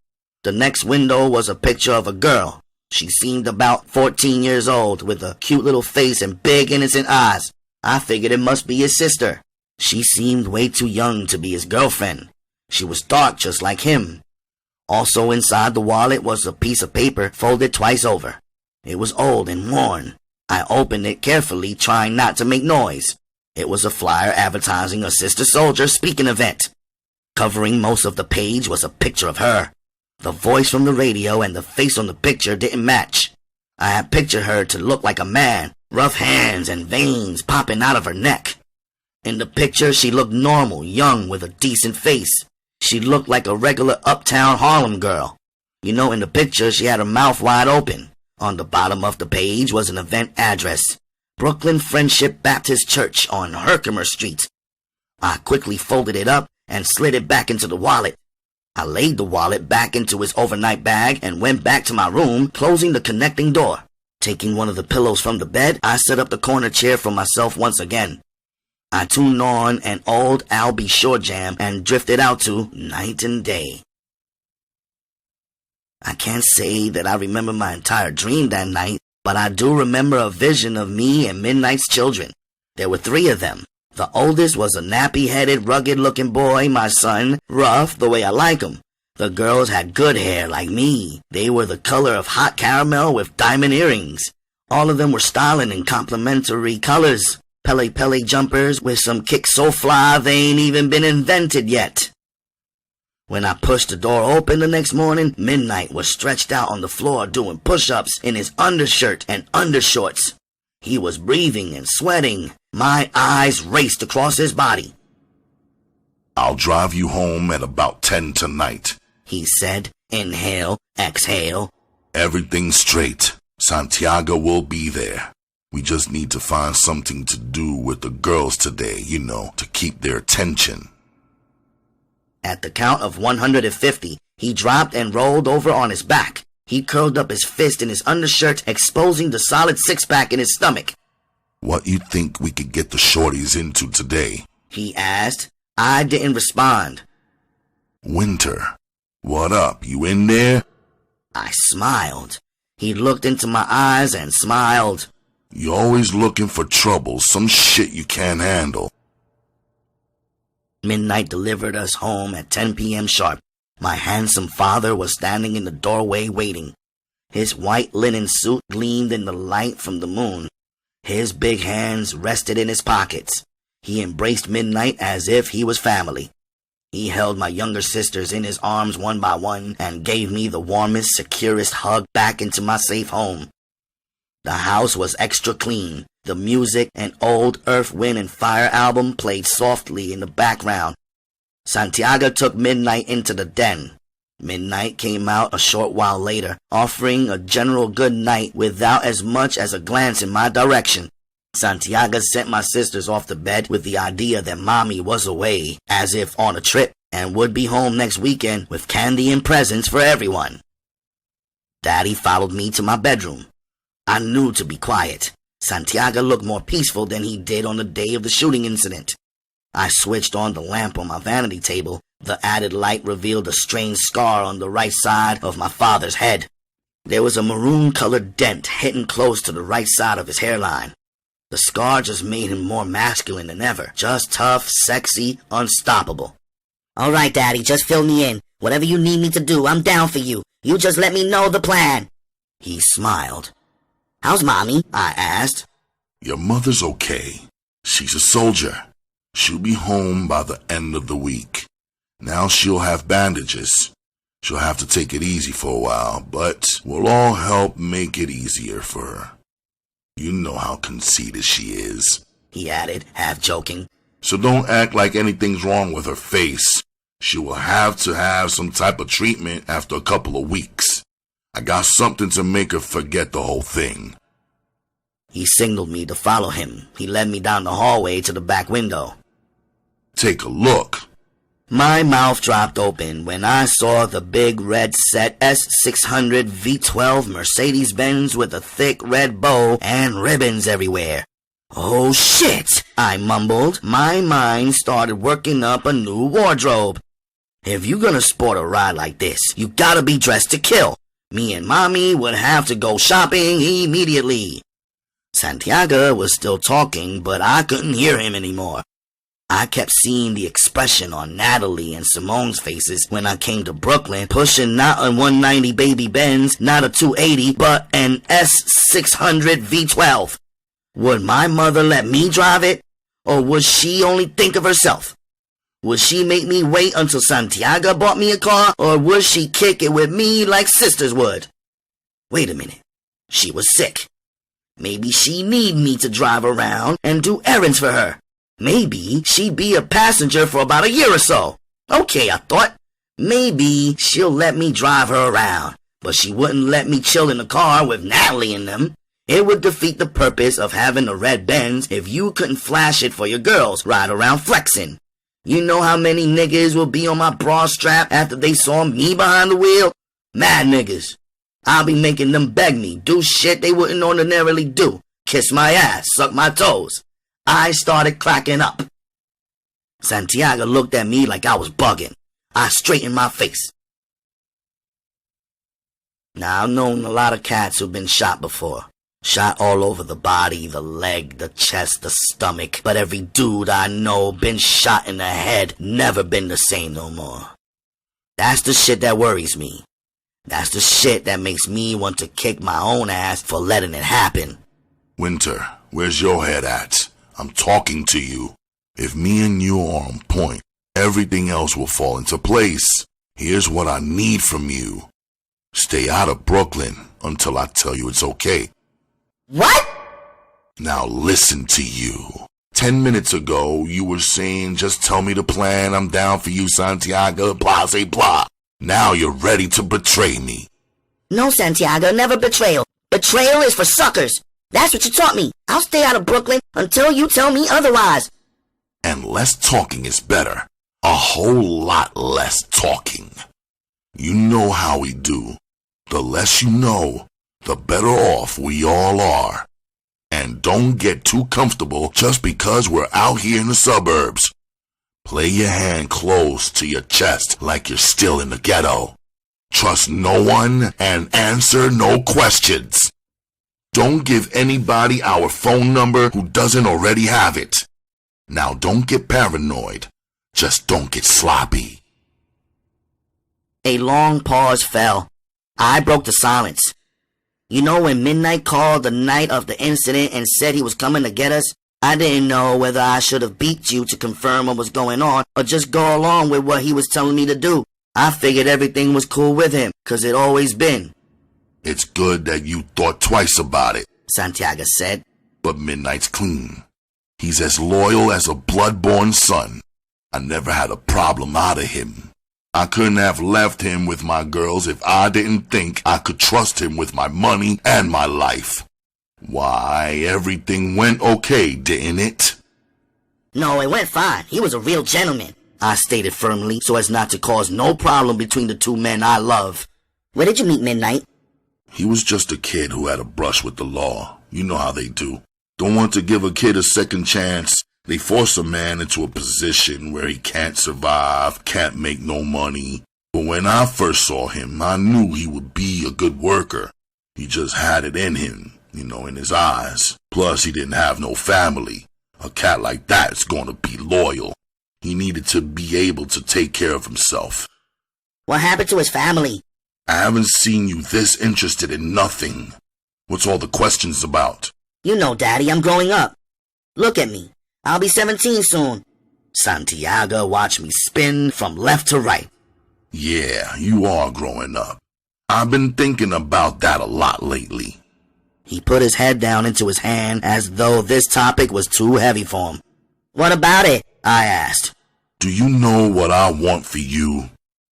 S2: The next window was a picture of a girl. She seemed about 14 years old, with a cute little face and big innocent eyes. I figured it must be his sister. She seemed way too young to be his girlfriend. She was dark just like him. Also inside the wallet was a piece of paper folded twice over. It was old and worn. I opened it carefully, trying not to make noise. It was a flyer advertising a Sister Souljah speaking event. Covering most of the page was a picture of her. The voice from the radio and the face on the picture didn't match. I had pictured her to look like a man, rough hands and veins popping out of her neck. In the picture, she looked normal, young, with a decent face. She looked like a regular uptown Harlem girl. You know, in the picture, she had her mouth wide open. On the bottom of the page was an event address, Brooklyn Friendship Baptist Church on Herkimer Street. I quickly folded it up and slid it back into the wallet. I laid the wallet back into its overnight bag and went back to my room, closing the connecting door. Taking one of the pillows from the bed, I set up the corner chair for myself once again. I tuned on an old Al B. Shore jam and drifted out to Night and Day. I can't say that I remember my entire dream that night, but I do remember a vision of me and Midnight's children. There were 3 of them. The oldest was a nappy-headed, rugged-looking boy, my son, rough the way I like him. The girls had good hair like me. They were the color of hot caramel with diamond earrings. All of them were styling in complementary colors. Pele jumpers with some kicks so fly they ain't even been invented yet. When I pushed the door open the next morning, Midnight was stretched out on the floor doing push-ups in his undershirt and undershorts. He was breathing and sweating. My eyes raced across his body.
S1: "I'll drive you home at about 10 tonight,"
S2: he said. Inhale, exhale.
S1: "Everything's straight. Santiago will be there. We just need to find something to do with the girls today, to keep their attention."
S2: At the count of 150, he dropped and rolled over on his back. He curled up his fist in his undershirt, exposing the solid six-pack in his stomach.
S1: "What you think we could get the shorties into today?"
S2: he asked. I didn't respond.
S1: "Winter, what up? You in there?"
S2: I smiled. He looked into my eyes and smiled.
S1: "You always looking for trouble, some shit you can't handle."
S2: Midnight delivered us home at 10 p.m. sharp. My handsome father was standing in the doorway waiting. His white linen suit gleamed in the light from the moon. His big hands rested in his pockets. He embraced Midnight as if he was family. He held my younger sisters in his arms one by one and gave me the warmest, securest hug back into my safe home. The house was extra clean. The music, an old Earth, Wind and Fire album, played softly in the background. Santiago took Midnight into the den. Midnight came out a short while later, offering a general good night without as much as a glance in my direction. Santiago sent my sisters off to bed with the idea that Mommy was away, as if on a trip, and would be home next weekend with candy and presents for everyone. Daddy followed me to my bedroom. I knew to be quiet. Santiago looked more peaceful than he did on the day of the shooting incident. I switched on the lamp on my vanity table. The added light revealed a strange scar on the right side of my father's head. There was a maroon-colored dent hidden close to the right side of his hairline. The scar just made him more masculine than ever. Just tough, sexy, unstoppable. "All right, Daddy, just fill me in. Whatever you need me to do, I'm down for you. You just let me know the plan." He smiled. "How's Mommy?" I asked.
S1: "Your mother's okay. She's a soldier. She'll be home by the end of the week. Now she'll have bandages. She'll have to take it easy for a while, but we'll all help make it easier for her. You know how conceited she is,"
S2: he added, half joking.
S1: "So don't act like anything's wrong with her face. She will have to have some type of treatment after a couple of weeks. I got something to make her forget the whole thing."
S2: He signaled me to follow him. He led me down the hallway to the back window.
S1: "Take a look."
S2: My mouth dropped open when I saw the big red set S600 V12 Mercedes-Benz with a thick red bow and ribbons everywhere. "Oh shit," I mumbled. My mind started working up a new wardrobe. If you're gonna sport a ride like this, you gotta be dressed to kill. Me and Mommy would have to go shopping immediately. Santiago was still talking, but I couldn't hear him anymore. I kept seeing the expression on Natalie and Simone's faces when I came to Brooklyn, pushing not a 190 baby Benz, not a 280, but an S600 V12. Would my mother let me drive it? Or would she only think of herself? Would she make me wait until Santiago bought me a car? Or would she kick it with me like sisters would? Wait a minute. She was sick. Maybe she need me to drive around and do errands for her. Maybe she'd be a passenger for about a year or so. Okay, I thought. Maybe she'll let me drive her around, but she wouldn't let me chill in the car with Natalie in them. It would defeat the purpose of having a red Benz if you couldn't flash it for your girls ride around flexing. You know how many niggas will be on my bra strap after they saw me behind the wheel? Mad niggas. I'll be making them beg me, do shit they wouldn't ordinarily do. Kiss my ass, suck my toes. I started cracking up. Santiago looked at me like I was bugging. I straightened my face. Now, I've known a lot of cats who've been shot before. Shot all over the body, the leg, the chest, the stomach. But every dude I know been shot in the head, never been the same no more. That's the shit that worries me. That's the shit that makes me want to kick my own ass for letting it happen.
S1: Winter, where's your head at? I'm talking to you. If me and you are on point, everything else will fall into place. Here's what I need from you. Stay out of Brooklyn until I tell you it's okay.
S2: What?
S1: Now listen to you. 10 minutes ago, you were saying, just tell me the plan, I'm down for you, Santiago, blah, say blah. Now you're ready to betray me.
S2: No, Santiago, never betrayal. Betrayal is for suckers. That's what you taught me. I'll stay out of Brooklyn until you tell me otherwise.
S1: And less talking is better. A whole lot less talking. You know how we do. The less you know, the better off we all are. And don't get too comfortable just because we're out here in the suburbs. Play your hand close to your chest like you're still in the ghetto. Trust no one and answer no questions. Don't give anybody our phone number who doesn't already have it. Now don't get paranoid. Just don't get sloppy.
S2: A long pause fell. I broke the silence. You know when Midnight called the night of the incident and said he was coming to get us? I didn't know whether I should have beat you to confirm what was going on or just go along with what he was telling me to do. I figured everything was cool with him, 'cause it always been.
S1: It's good that you thought twice about it,
S2: Santiago said.
S1: But Midnight's clean. He's as loyal as a blood-born son. I never had a problem out of him. I couldn't have left him with my girls if I didn't think I could trust him with my money and my life. Why, everything went okay, didn't it?
S2: No, it went fine. He was a real gentleman, I stated firmly so as not to cause no problem between the two men I love. Where did you meet Midnight?
S1: He was just a kid who had a brush with the law. You know how they do. Don't want to give a kid a second chance. They force a man into a position where he can't survive, can't make no money. But when I first saw him, I knew he would be a good worker. He just had it in him, in his eyes. Plus, he didn't have no family. A cat like that's gonna be loyal. He needed to be able to take care of himself.
S2: What happened to his family?
S1: I haven't seen you this interested in nothing. What's all the questions about?
S2: You know, Daddy, I'm growing up. Look at me. I'll be 17 soon. Santiago watched me spin from left to right.
S1: Yeah, you are growing up. I've been thinking about that a lot lately.
S2: He put his head down into his hand as though this topic was too heavy for him. What about it? I asked.
S1: Do you know what I want for you?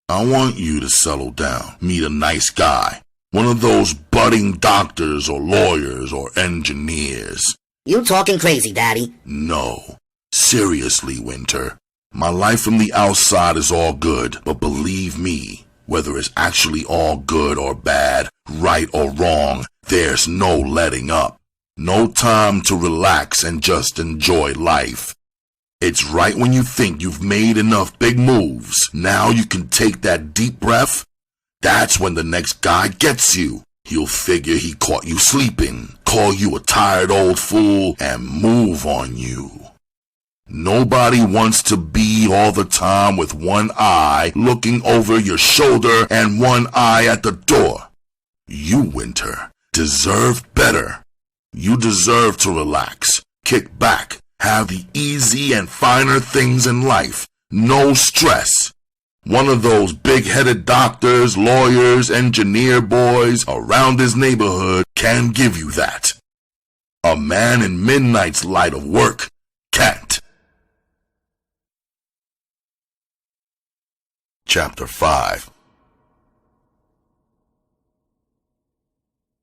S1: I want you to settle down, meet a nice guy. One of those budding doctors or lawyers or engineers.
S2: You talking crazy, Daddy.
S1: No. Seriously, Winter. My life from the outside is all good, but believe me, whether it's actually all good or bad, right or wrong, there's no letting up. No time to relax and just enjoy life. It's right when you think you've made enough big moves, now you can take that deep breath. That's when the next guy gets you. He'll figure he caught you sleeping, call you a tired old fool, and move on you. Nobody wants to be all the time with one eye looking over your shoulder and one eye at the door. You, Winter, deserve better. You deserve to relax, kick back, have the easy and finer things in life. No stress. One of those big-headed doctors, lawyers, engineer boys around this neighborhood can give you that. A man in midnight's light of work can't. Chapter 5.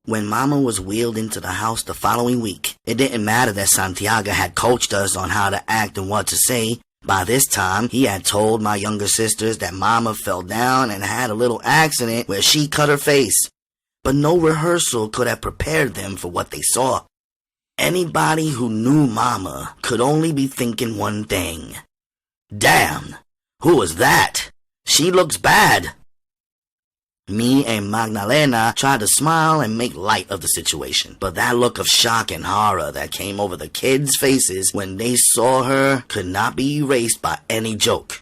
S2: When Mama was wheeled into the house the following week, it didn't matter that Santiago had coached us on how to act and what to say. By this time, he had told my younger sisters that Mama fell down and had a little accident where she cut her face. But no rehearsal could have prepared them for what they saw. Anybody who knew Mama could only be thinking one thing. Damn, who was that? She looks bad. Me and Magdalena tried to smile and make light of the situation, but that look of shock and horror that came over the kids' faces when they saw her could not be erased by any joke.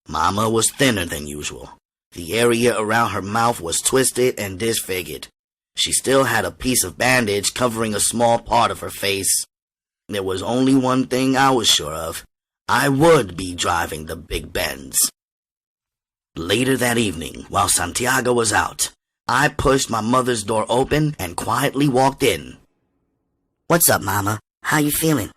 S2: Mama was thinner than usual. The area around her mouth was twisted and disfigured. She still had a piece of bandage covering a small part of her face. There was only one thing I was sure of. I would be driving the big Benz. Later that evening, while Santiago was out, I pushed my mother's door open and quietly walked in. "What's up, Mama? How you feeling?"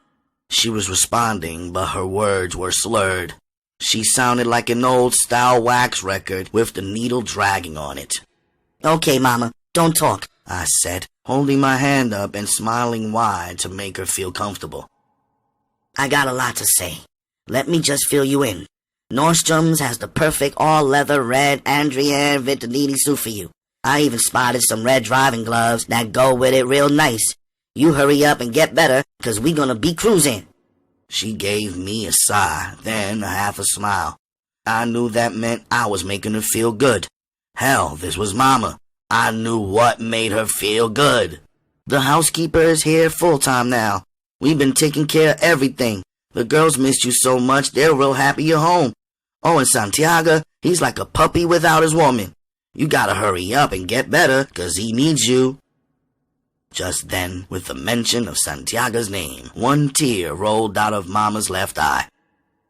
S2: She was responding, but her words were slurred. She sounded like an old-style wax record with the needle dragging on it. "Okay, Mama, don't talk," I said, holding my hand up and smiling wide to make her feel comfortable. "I got a lot to say. Let me just fill you in. Nordstrom's has the perfect all-leather red Andrea Vitalini suit for you. I even spotted some red driving gloves that go with it real nice. You hurry up and get better, 'cause we gonna be cruising." She gave me a sigh, then a half a smile. I knew that meant I was making her feel good. Hell, this was Mama. I knew what made her feel good. "The housekeeper is here full-time now. We've been taking care of everything. The girls missed you so much, they're real happy you're home. Oh, and Santiago, he's like a puppy without his woman. You gotta hurry up and get better, 'cause he needs you." Just then, with the mention of Santiago's name, one tear rolled out of Mama's left eye.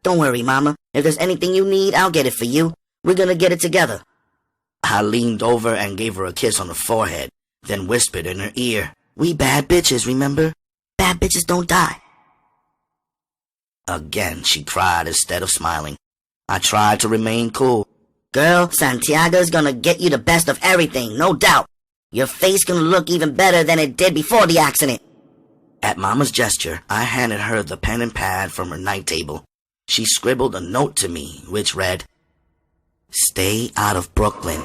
S2: "Don't worry, Mama. If there's anything you need, I'll get it for you. We're gonna get it together." I leaned over and gave her a kiss on the forehead, then whispered in her ear, "We bad bitches, remember? Bad bitches don't die." Again, she cried instead of smiling. I tried to remain cool. "Girl, Santiago's gonna get you the best of everything, no doubt. Your face gonna look even better than it did before the accident." At Mama's gesture, I handed her the pen and pad from her night table. She scribbled a note to me, which read, "Stay out of Brooklyn."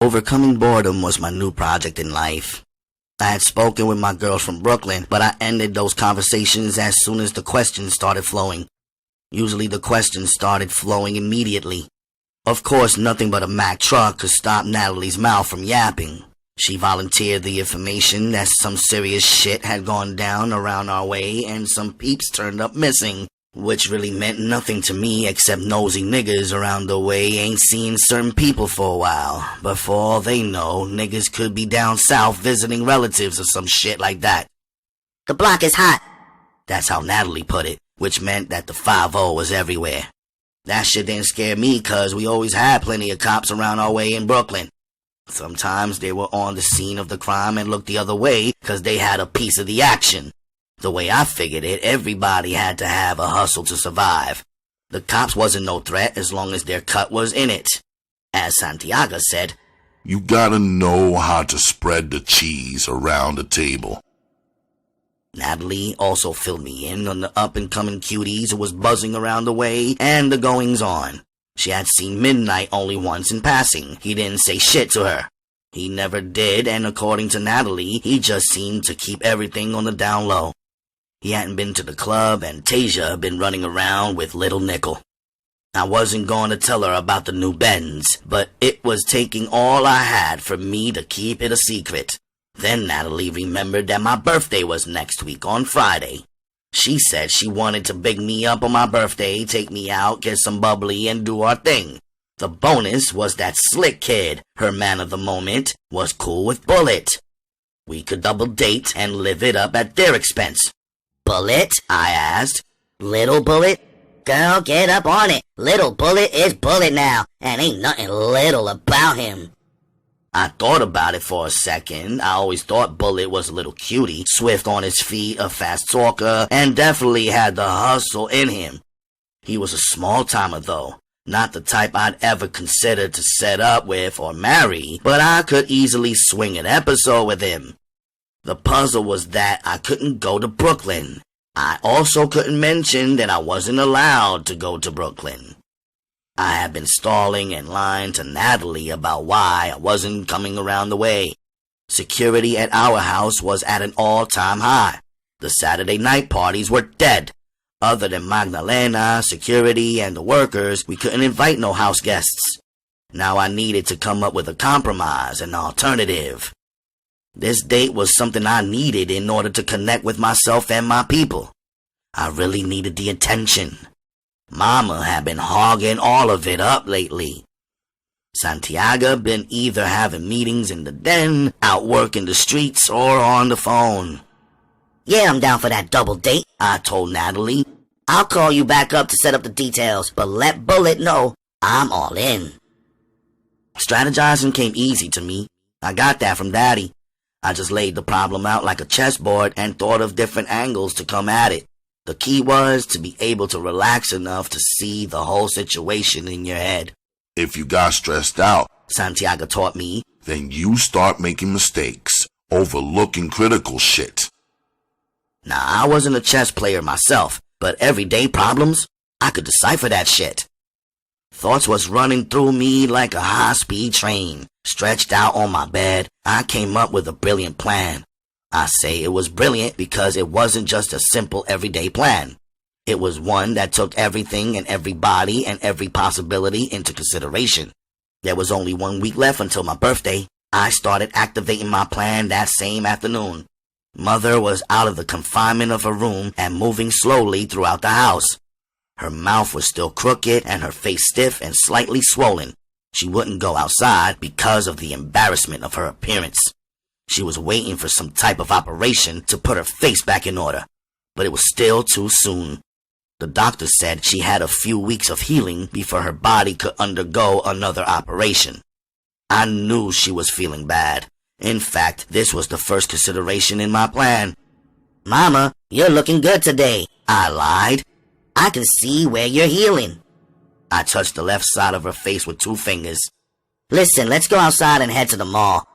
S2: Overcoming boredom was my new project in life. I had spoken with my girls from Brooklyn, but I ended those conversations as soon as the questions started flowing. Usually the questions started flowing immediately. Of course, nothing but a Mack truck could stop Natalie's mouth from yapping. She volunteered the information that some serious shit had gone down around our way and some peeps turned up missing, which really meant nothing to me except nosy niggas around the way ain't seen certain people for a while. But for all they know, niggas could be down south visiting relatives or some shit like that. "The block is hot." That's how Natalie put it, which meant that the 5-0 was everywhere. That shit didn't scare me 'cause we always had plenty of cops around our way in Brooklyn. Sometimes they were on the scene of the crime and looked the other way 'cause they had a piece of the action. The way I figured it, everybody had to have a hustle to survive. The cops wasn't no threat as long as their cut was in it. As Santiago said,
S1: "You gotta know how to spread the cheese around the table."
S2: Natalie also filled me in on the up-and-coming cuties who was buzzing around the way and the goings-on. She had seen Midnight only once in passing. He didn't say shit to her. He never did, and according to Natalie, he just seemed to keep everything on the down low. He hadn't been to the club, and Tasia had been running around with Little Nickel. I wasn't going to tell her about the new Benz, but it was taking all I had for me to keep it a secret. Then Natalie remembered that my birthday was next week on Friday. She said she wanted to big me up on my birthday, take me out, get some bubbly, and do our thing. The bonus was that Slick Kid, her man of the moment, was cool with Bullet. We could double date and live it up at their expense. Bullet? I asked. Little Bullet? Girl, get up on it. Little Bullet is Bullet now, and ain't nothing little about him. I thought about it for a second. I always thought Bullet was a little cutie, swift on his feet, a fast talker, and definitely had the hustle in him. He was a small-timer, though. Not the type I'd ever consider to set up with or marry, but I could easily swing an episode with him. The puzzle was that I couldn't go to Brooklyn. I also couldn't mention that I wasn't allowed to go to Brooklyn. I had been stalling and lying to Natalie about why I wasn't coming around the way. Security at our house was at an all-time high. The Saturday night parties were dead. Other than Magdalena, security, and the workers, we couldn't invite no house guests. Now I needed to come up with a compromise, an alternative. This date was something I needed in order to connect with myself and my people. I really needed the attention. Mama had been hogging all of it up lately. Santiago been either having meetings in the den, out working the streets, or on the phone. Yeah, I'm down for that double date, I told Natalie. I'll call you back up to set up the details, but let Bullet know I'm all in. Strategizing came easy to me. I got that from Daddy. I just laid the problem out like a chessboard and thought of different angles to come at it. The key was to be able to relax enough to see the whole situation in your head.
S1: If you got stressed out,
S2: Santiago taught me,
S1: then you start making mistakes, overlooking critical shit.
S2: Now, I wasn't a chess player myself, but everyday problems, I could decipher that shit. Thoughts was running through me like a high-speed train. Stretched out on my bed, I came up with a brilliant plan. I say it was brilliant because it wasn't just a simple everyday plan. It was one that took everything and everybody and every possibility into consideration. There was only 1 week left until my birthday. I started activating my plan that same afternoon. Mother was out of the confinement of her room and moving slowly throughout the house. Her mouth was still crooked and her face stiff and slightly swollen. She wouldn't go outside because of the embarrassment of her appearance. She was waiting for some type of operation to put her face back in order, but it was still too soon. The doctor said she had a few weeks of healing before her body could undergo another operation. I knew she was feeling bad. In fact, this was the first consideration in my plan. Mama, you're looking good today, I lied. I can see where you're healing. I touched the left side of her face with 2 fingers. Listen, let's go outside and head to the mall.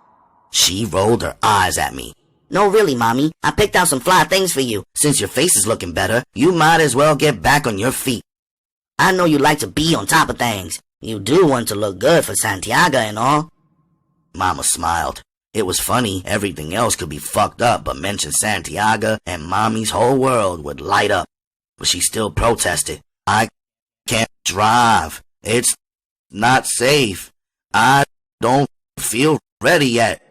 S2: She rolled her eyes at me. No, really, Mommy. I picked out some fly things for you. Since your face is looking better, you might as well get back on your feet. I know you like to be on top of things. You do want to look good for Santiago and all. Mama smiled. It was funny. Everything else could be fucked up, but mention Santiago and Mommy's whole world would light up. But she still protested. I can't drive. It's not safe. I don't feel ready yet.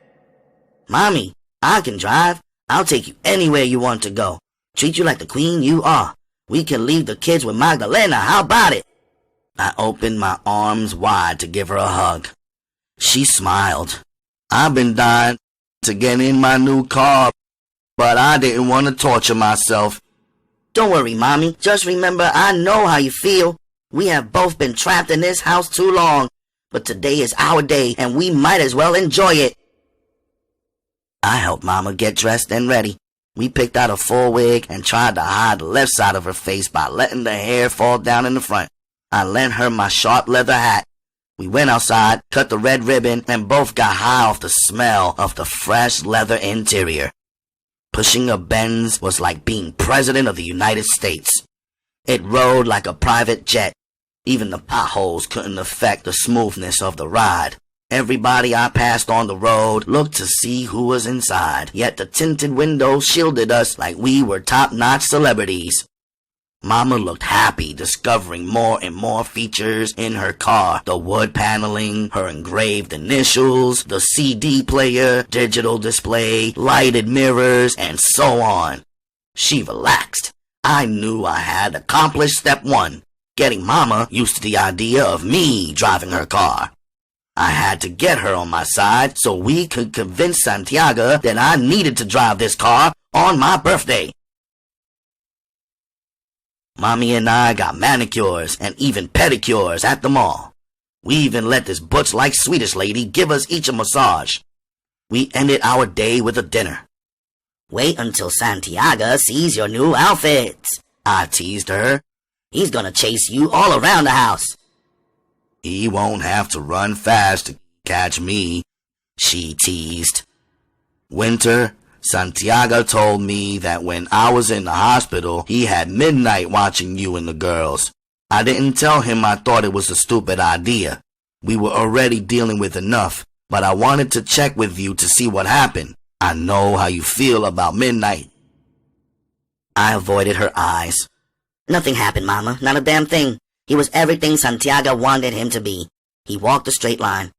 S2: Mommy, I can drive. I'll take you anywhere you want to go. Treat you like the queen you are. We can leave the kids with Magdalena. How about it? I opened my arms wide to give her a hug. She smiled. I've been dying to get in my new car, but I didn't want to torture myself. Don't worry, Mommy. Just remember, I know how you feel. We have both been trapped in this house too long, but today is our day, and we might as well enjoy it. I helped Mama get dressed and ready. We picked out a full wig and tried to hide the left side of her face by letting the hair fall down in the front. I lent her my sharp leather hat. We went outside, cut the red ribbon, and both got high off the smell of the fresh leather interior. Pushing a Benz was like being president of the United States. It rode like a private jet. Even the potholes couldn't affect the smoothness of the ride. Everybody I passed on the road looked to see who was inside, yet the tinted windows shielded us like we were top-notch celebrities. Mama looked happy, discovering more and more features in her car. The wood paneling, her engraved initials, the CD player, digital display, lighted mirrors, and so on. She relaxed. I knew I had accomplished step 1. getting Mama used to the idea of me driving her car. I had to get her on my side so we could convince Souljah that I needed to drive this car on my birthday. Mommy and I got manicures and even pedicures at the mall. We even let this butch-like Swedish lady give us each a massage. We ended our day with a dinner.
S3: Wait until Souljah sees your new outfits,
S2: I teased her.
S3: He's gonna chase you all around the house.
S2: He won't have to run fast to catch me, she teased. Winter, Souljah told me that when I was in the hospital, he had midnight watching you and the girls. I didn't tell him I thought it was a stupid idea. We were already dealing with enough, but I wanted to check with you to see what happened. I know how you feel about midnight.
S3: I avoided her eyes. Nothing happened, Mama. Not a damn thing. He was everything Souljah wanted him to be. He walked a straight line.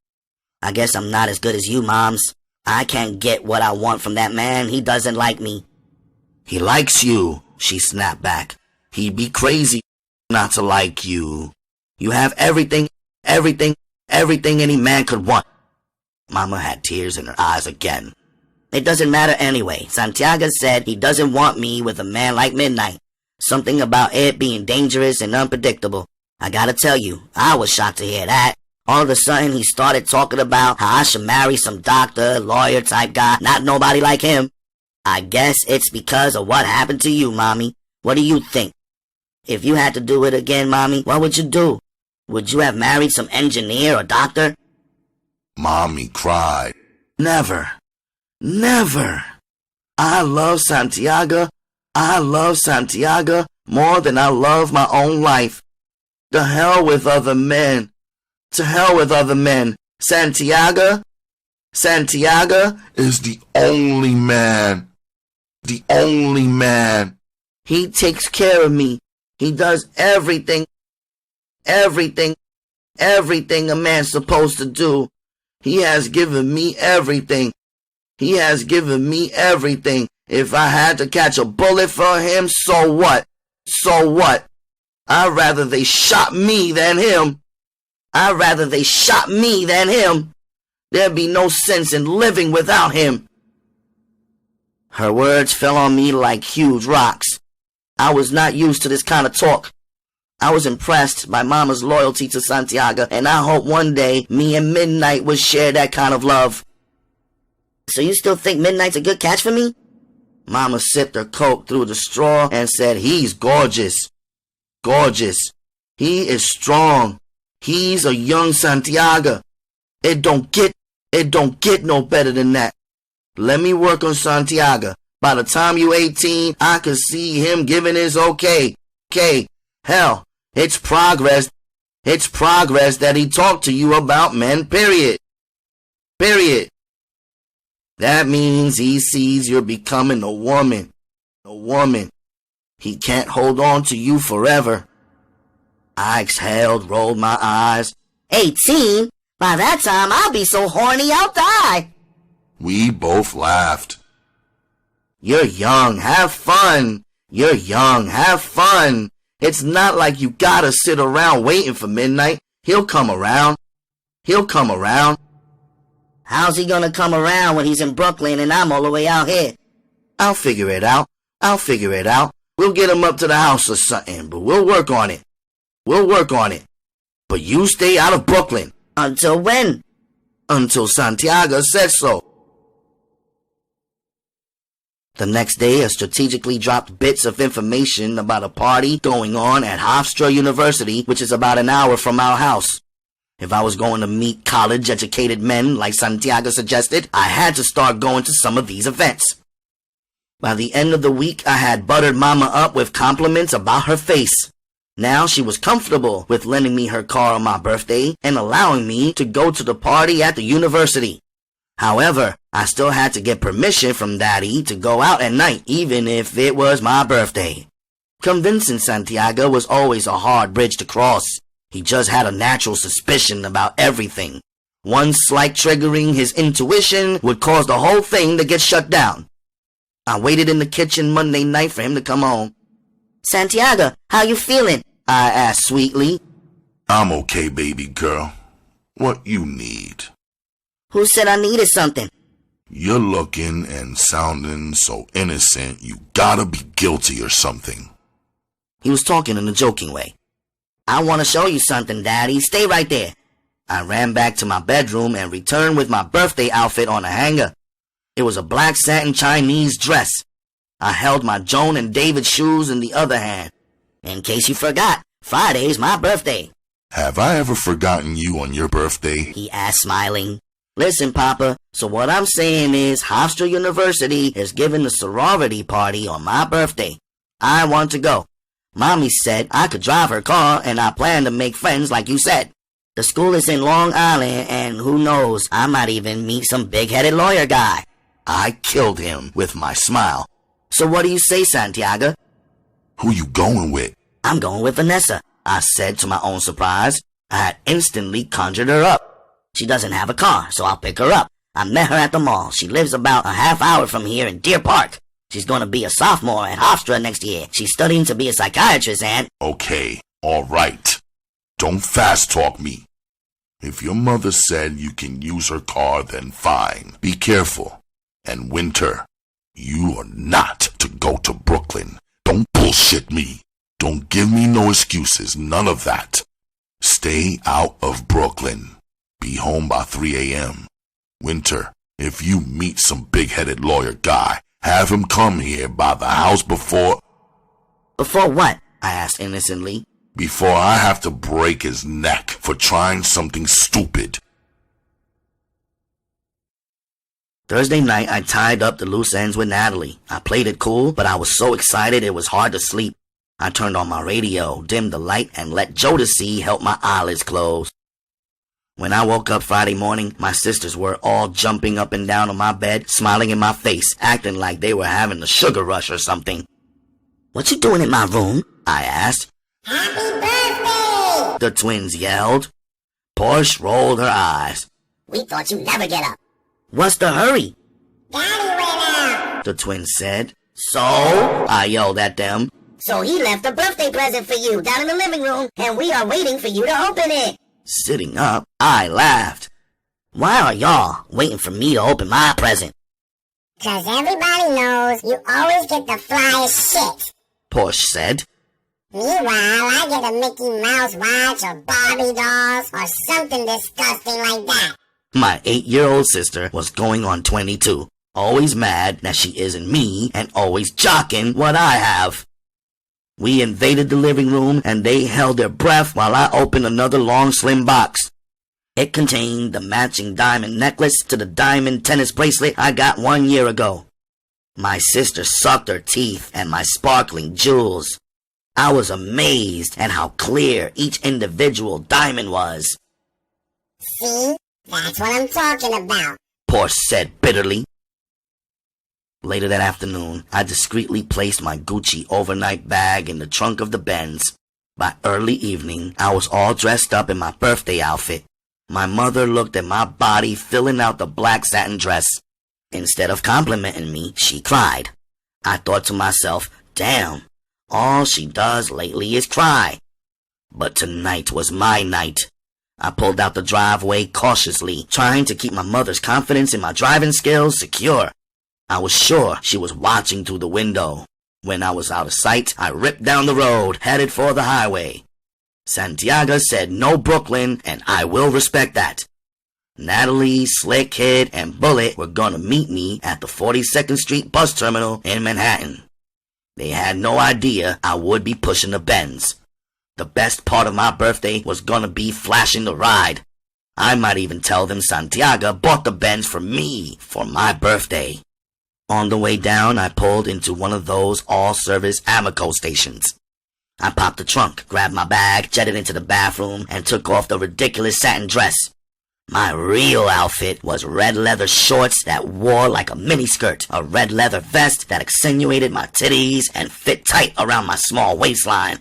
S3: I guess I'm not as good as you, Moms. I can't get what I want from that man. He doesn't like me.
S2: He likes you, she snapped back. He'd be crazy not to like you. You have everything any man could want. Mama had tears in her eyes again.
S3: It doesn't matter anyway. Souljah said he doesn't want me with a man like Midnight. Something about it being dangerous and unpredictable. I gotta tell you, I was shocked to hear that. All of a sudden, he started talking about how I should marry some doctor, lawyer type guy, not nobody like him. I guess it's because of what happened to you, Mommy. What do you think? If you had to do it again, Mommy, what would you do? Would you have married some engineer or doctor?
S1: Mommy cried.
S2: Never. Never. I love Souljah. I love Souljah more than I love my own life. To hell with other men. To hell with other men. Souljah
S1: is the only man. The only man.
S2: He takes care of me. He does everything a man's supposed to do. He has given me everything. He has given me everything. If I had to catch a bullet for him, so what? So what? I'd rather they shot me than him. I'd rather they shot me than him. There'd be no sense in living without him. Her words fell on me like huge rocks. I was not used to this kind of talk. I was impressed by Mama's loyalty to Souljah, and I hope one day me and Midnight will share that kind of love.
S3: So you still think Midnight's a good catch for me?
S2: Mama sipped her Coke through the straw and said, he's gorgeous. Gorgeous. He is strong. He's a young Souljah. It don't get no better than that. Let me work on Souljah. By the time you 18, I could see him giving his okay. Hell, it's progress. It's progress that he talked to you about men, period. That means he sees you're becoming a woman. He can't hold on to you forever. I exhaled, rolled my eyes.
S3: 18? By that time, I'll be so horny I'll die.
S1: We both laughed.
S2: You're young, have fun. You're young, have fun. It's not like you gotta sit around waiting for Midnight. He'll come around.
S3: How's he gonna come around when he's in Brooklyn and I'm all the way out here?
S2: I'll figure it out. We'll get him up to the house or something, but we'll work on it. But you stay out of Brooklyn.
S3: Until when?
S2: Until Souljah said so. The next day, I strategically dropped bits of information about a party going on at Hofstra University, which is about an hour from our house. If I was going to meet college-educated men like Souljah suggested, I had to start going to some of these events. By the end of the week, I had buttered Mama up with compliments about her face. Now she was comfortable with lending me her car on my birthday and allowing me to go to the party at the university. However, I still had to get permission from Daddy to go out at night, even if it was my birthday. Convincing Souljah was always a hard bridge to cross. He just had a natural suspicion about everything. One slight triggering his intuition would cause the whole thing to get shut down. I waited in the kitchen Monday night for him to come home.
S3: Souljah, how you feeling?
S2: I asked sweetly.
S1: I'm okay, baby girl. What you need?
S3: Who said I needed something?
S1: You're looking and sounding so innocent, you gotta be guilty or something.
S2: He was talking in a joking way.
S3: I want to show you something, Daddy. Stay right there.
S2: I ran back to my bedroom and returned with my birthday outfit on a hanger. It was a black satin Chinese dress. I held my Joan and David shoes in the other hand.
S3: In case you forgot, Friday's my birthday.
S1: Have I ever forgotten you on your birthday?
S3: He asked, smiling.
S2: Listen, Papa, so what I'm saying is Hofstra University is giving a sorority party on my birthday. I want to go. Mommy said I could drive her car, and I plan to make friends like you said.
S3: The school is in Long Island, and who knows, I might even meet some big-headed lawyer guy.
S1: I killed him with my smile.
S2: So what do you say, Santiago?
S1: Who you going with?
S3: I'm going with Vanessa,
S2: I said to my own surprise. I had instantly conjured her up.
S3: She doesn't have a car, so I'll pick her up. I met her at the mall. She lives about a half hour from here in Deer Park. She's going to be a sophomore at Hofstra next year. She's studying to be a psychiatrist, and...
S1: Okay, all right. Don't fast talk me. If your mother said you can use her car, then fine. Be careful. And Winter, you are not to go to Brooklyn. Don't bullshit me. Don't give me no excuses, none of that. Stay out of Brooklyn. Be home by 3 a.m. Winter, if you meet some big-headed lawyer guy, have him come here by the house before...
S3: Before what?
S2: I asked innocently.
S1: Before I have to break his neck for trying something stupid.
S2: Thursday night, I tied up the loose ends with Natalie. I played it cool, but I was so excited it was hard to sleep. I turned on my radio, dimmed the light, and let Jodeci help my eyelids close. When I woke up Friday morning, my sisters were all jumping up and down on my bed, smiling in my face, acting like they were having a sugar rush or something.
S3: What you doing in my room?
S2: I asked.
S4: Happy birthday!
S2: The twins yelled. Porsche rolled her eyes.
S4: We thought you'd never get up.
S3: What's the hurry?
S4: Daddy went out.
S2: The twins said. So? I yelled at them.
S4: So he left a birthday present for you down in the living room, and we are waiting for you to open it.
S2: Sitting up, I laughed.
S3: Why are y'all waiting for me to open my present?
S4: 'Cause everybody knows you always get the flyest shit.
S2: Porsche said.
S4: Meanwhile, I get a Mickey Mouse watch or Barbie dolls or something disgusting like that.
S2: My 8-year-old sister was going on 22, always mad that she isn't me and always jocking what I have. We invaded the living room, and they held their breath while I opened another long, slim box. It contained the matching diamond necklace to the diamond tennis bracelet I got 1 year ago. My sister sucked her teeth at my sparkling jewels. I was amazed at how clear each individual diamond was.
S4: See? That's what I'm talking about.
S2: Porsche said bitterly. Later that afternoon, I discreetly placed my Gucci overnight bag in the trunk of the Benz. By early evening, I was all dressed up in my birthday outfit. My mother looked at my body filling out the black satin dress. Instead of complimenting me, she cried. I thought to myself, damn, all she does lately is cry. But tonight was my night. I pulled out the driveway cautiously, trying to keep my mother's confidence in my driving skills secure. I was sure she was watching through the window. When I was out of sight, I ripped down the road, headed for the highway. Santiago said no Brooklyn, and I will respect that. Natalie, Slick Kid, and Bullet were gonna meet me at the 42nd Street bus terminal in Manhattan. They had no idea I would be pushing the Benz. The best part of my birthday was gonna be flashing the ride. I might even tell them Santiago bought the Benz for me for my birthday. On the way down, I pulled into one of those all-service Amoco stations. I popped the trunk, grabbed my bag, jetted into the bathroom, and took off the ridiculous satin dress. My real outfit was red leather shorts that wore like a miniskirt, a red leather vest that accentuated my titties and fit tight around my small waistline.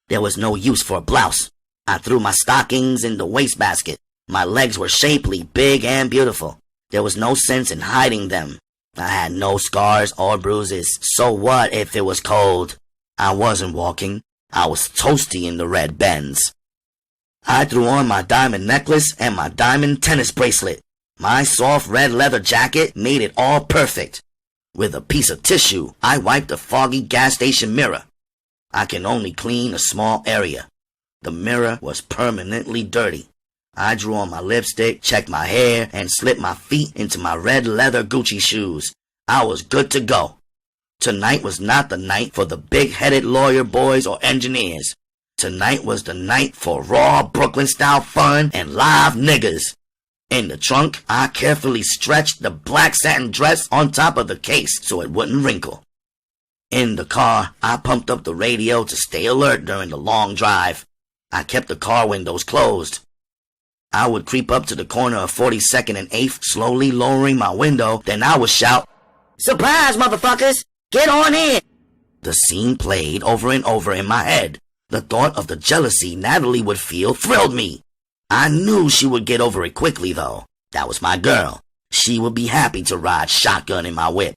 S2: There was no use for a blouse. I threw my stockings in the wastebasket. My legs were shapely, big, and beautiful. There was no sense in hiding them. I had no scars or bruises, so what if it was cold? I wasn't walking.
S3: I was toasty in the red Benz. I threw on my diamond necklace and my diamond tennis bracelet. My soft red leather jacket made it all perfect. With a piece of tissue, I wiped the foggy gas station mirror. I can only clean a small area. The mirror was permanently dirty. I drew on my lipstick, checked my hair, and slipped my feet into my red leather Gucci shoes. I was good to go. Tonight was not the night for the big-headed lawyer boys or engineers. Tonight was the night for raw Brooklyn-style fun and live niggas. In the trunk, I carefully stretched the black satin dress on top of the case so it wouldn't wrinkle. In the car, I pumped up the radio to stay alert during the long drive. I kept the car windows closed. I would creep up to the corner of 42nd and 8th, slowly lowering my window, then I would shout, "Surprise, motherfuckers! Get on in!" The scene played over and over in my head. The thought of the jealousy Natalie would feel thrilled me. I knew she would get over it quickly, though. That was my girl. She would be happy to ride shotgun in my whip.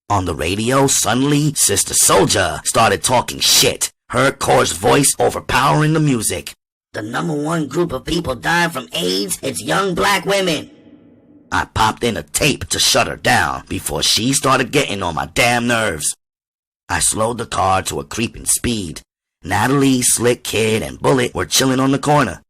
S3: On the radio, suddenly, Sister Souljah started talking shit, her coarse voice overpowering the music.
S2: The #1 group of people dying from AIDS is young black women.
S3: I popped in a tape to shut her down before she started getting on my damn nerves. I slowed the car to a creeping speed. Natalie, Slick Kid, and Bullet were chilling on the corner.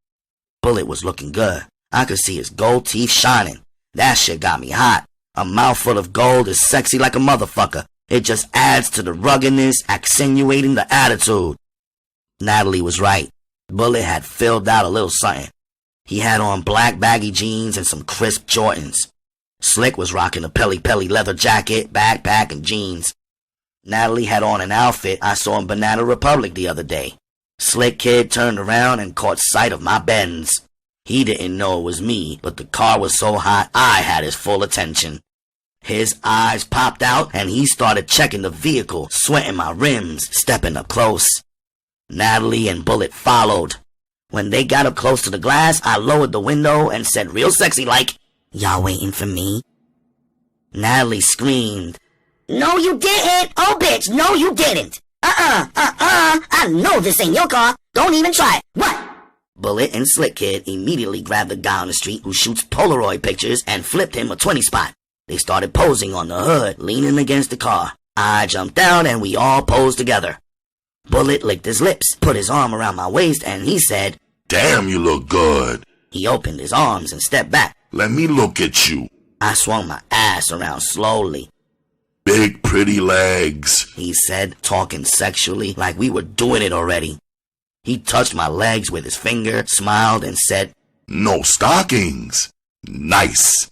S3: Bullet was looking good. I could see his gold teeth shining. That shit got me hot. A mouthful of gold is sexy like a motherfucker. It just adds to the ruggedness, accentuating the attitude. Natalie was right. Bullet had filled out a little something. He had on black baggy jeans and some crisp Jordans. Slick was rocking a Pelly leather jacket, backpack, and jeans. Natalie had on an outfit I saw in Banana Republic the other day. Slick Kid turned around and caught sight of my Benz. He didn't know it was me, but the car was so hot I had his full attention. His eyes popped out and he started checking the vehicle, sweating my rims, stepping up close. Natalie and Bullet followed. When they got up close to the glass, I lowered the window and said real sexy like,
S2: "Y'all waiting for me?"
S3: Natalie screamed,
S2: "No, you didn't! Oh, bitch, no, you didn't! I know this ain't your car. Don't even try it. What?"
S3: Bullet and Slick Kid immediately grabbed the guy on the street who shoots Polaroid pictures and flipped him a 20 spot. They started posing on the hood, leaning against the car. I jumped down and we all posed together. Bullet licked his lips, put his arm around my waist, and he said,
S1: "Damn, you look good."
S3: He opened his arms and stepped back.
S1: "Let me look at you."
S3: I swung my ass around slowly.
S1: "Big pretty legs,"
S3: he said, talking sexually like we were doing it already. He touched my legs with his finger, smiled, and said,
S1: "No stockings. Nice."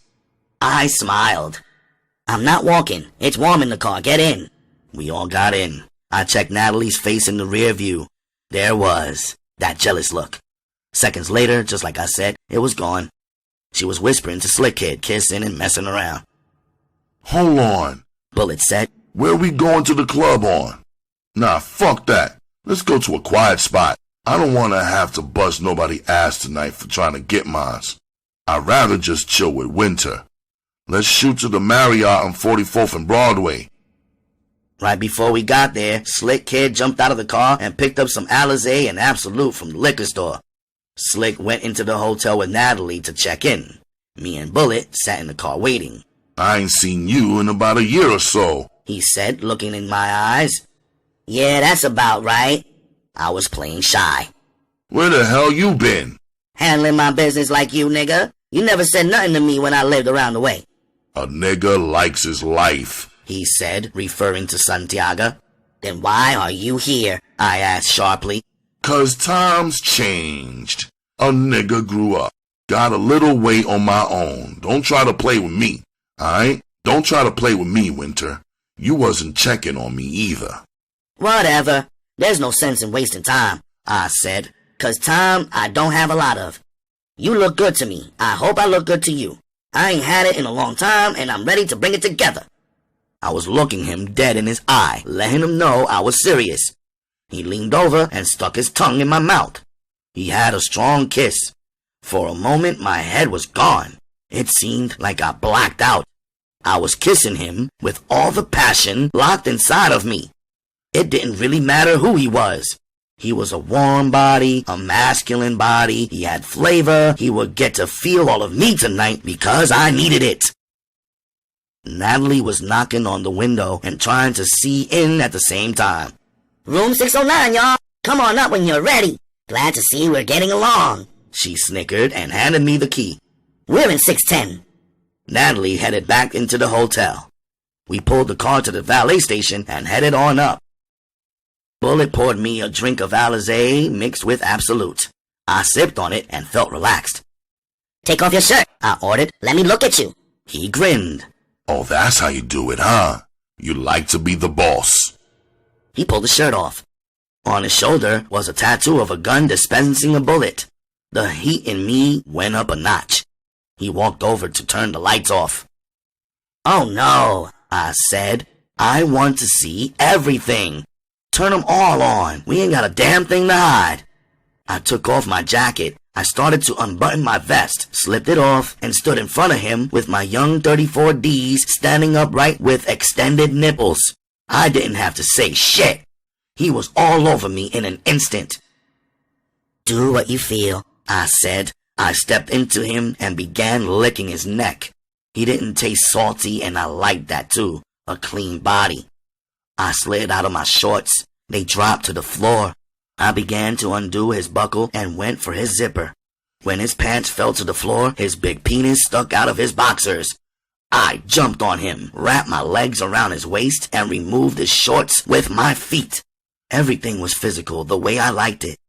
S3: I smiled. "I'm not walking. It's warm in the car. Get in." We all got in. I checked Natalie's face in the rear view. There was that jealous look. Seconds later, just like I said, it was gone. She was whispering to Slick Kid, kissing and messing around.
S1: "Hold on,"
S3: Bullet said.
S1: "Where we going to the club on?" "Nah, fuck that. Let's go to a quiet spot. I don't want to have to bust nobody ass tonight for trying to get mines. I'd rather just chill with Winter. Let's shoot to the Marriott on 44th and Broadway."
S3: Right before we got there, Slick Kid jumped out of the car and picked up some Alizé and Absolute from the liquor store. Slick went into the hotel with Natalie to check in. Me and Bullet sat in the car waiting.
S1: "I ain't seen you in about a year or so,"
S3: he said, looking in my eyes. "Yeah, that's about right." I was playing shy.
S1: "Where the hell you been?"
S2: "Handling my business like you, nigga. You never said nothing to me when I lived around the way."
S1: "A nigga likes his life,"
S3: he said, referring to Santiago.
S2: "Then why are you here?"
S3: I asked sharply.
S1: "'Cause times changed. A nigga grew up. Got a little weight on my own. Don't try to play with me, alright? Don't try to play with me, Winter. You wasn't checking on me either."
S2: "Whatever. There's no sense in wasting time,"
S3: I said.
S2: "'Cause time I don't have a lot of. You look good to me. I hope I look good to you. I ain't had it in a long time, and I'm ready to bring it together."
S3: I was looking him dead in his eye, letting him know I was serious. He leaned over and stuck his tongue in my mouth. He had a strong kiss. For a moment, my head was gone. It seemed like I blacked out. I was kissing him with all the passion locked inside of me. It didn't really matter who he was. He was a warm body, a masculine body, he had flavor, he would get to feel all of me tonight because I needed it. Natalie was knocking on the window and trying to see in at the same time.
S2: Room 609, y'all. Come on up when you're ready. Glad to see we're getting along.
S3: She snickered and handed me the key.
S2: We're in 610.
S3: Natalie headed back into the hotel. We pulled the car to the valet station and headed on up. Bullet poured me a drink of Alizé mixed with Absolute. I sipped on it and felt relaxed.
S2: Take off your shirt, I ordered. Let me look at you.
S3: He grinned.
S1: Oh, that's how you do it, huh? You like to be the boss.
S3: He pulled the shirt off. On his shoulder was a tattoo of a gun dispensing a bullet. The heat in me went up a notch. He walked over to turn the lights off.
S2: Oh no,
S3: I said. I want to see everything. Turn them all on. We ain't got a damn thing to hide. I took off my jacket. I started to unbutton my vest, slipped it off, and stood in front of him with my young 34Ds standing upright with extended nipples. I didn't have to say shit. He was all over me in an instant.
S2: Do what you feel,
S3: I said. I stepped into him and began licking his neck. He didn't taste salty, and I liked that too. A clean body. I slid out of my shorts. They dropped to the floor. I began to undo his buckle and went for his zipper. When his pants fell to the floor, his big penis stuck out of his boxers. I jumped on him, wrapped my legs around his waist, and removed his shorts with my feet. Everything was physical the way I liked it.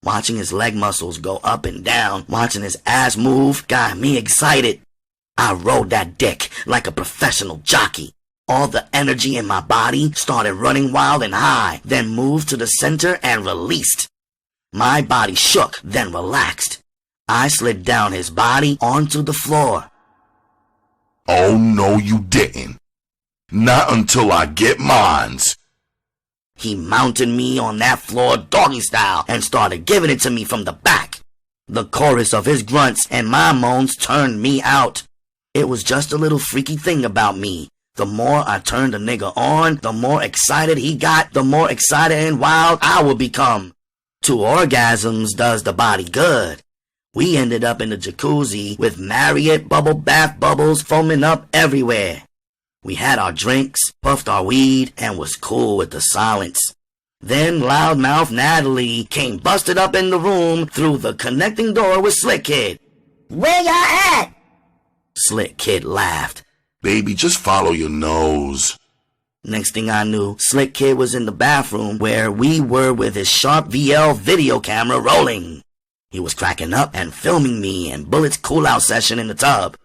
S3: Watching his leg muscles go up and down, watching his ass move, got me excited. I rode that dick like a professional jockey. All the energy in my body started running wild and high, then moved to the center and released. My body shook, then relaxed. I slid down his body onto the floor.
S1: Oh, no, you didn't. Not until I get mines.
S3: He mounted me on that floor doggy style and started giving it to me from the back. The chorus of his grunts and my moans turned me out. It was just a little freaky thing about me. The more I turned the nigga on, the more excited he got, the more excited and wild I would become. 2 orgasms does the body good. We ended up in the jacuzzi with Marriott bubble bath bubbles foaming up everywhere. We had our drinks, puffed our weed, and was cool with the silence. Then loudmouth Natalie came busted up in the room through the connecting door with Slick Kid.
S2: Where y'all at?
S3: Slick Kid laughed.
S1: Baby, just follow your nose.
S3: Next thing I knew, Slick Kid was in the bathroom where we were with his sharp VL video camera rolling. He was cracking up and filming me and Bullet's cool-out session in the tub.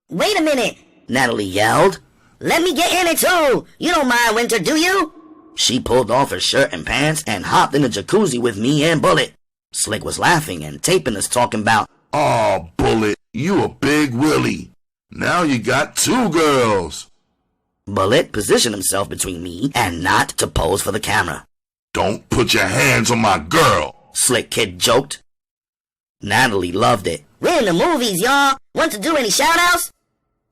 S2: Wait a minute,
S3: Natalie yelled.
S2: Let me get in it too. You don't mind winter, do you?
S3: She pulled off her shirt and pants and hopped in the jacuzzi with me and Bullet. Slick was laughing and taping us talking about,
S1: "Aw, Bullet, you a big Willie. Now you got 2 girls."
S3: Bullet positioned himself between me and not to pose for the camera.
S1: "Don't put your hands on my girl,"
S3: Slick Kid joked. Natalie loved it.
S2: We're in the movies, y'all. Want to do any shout-outs?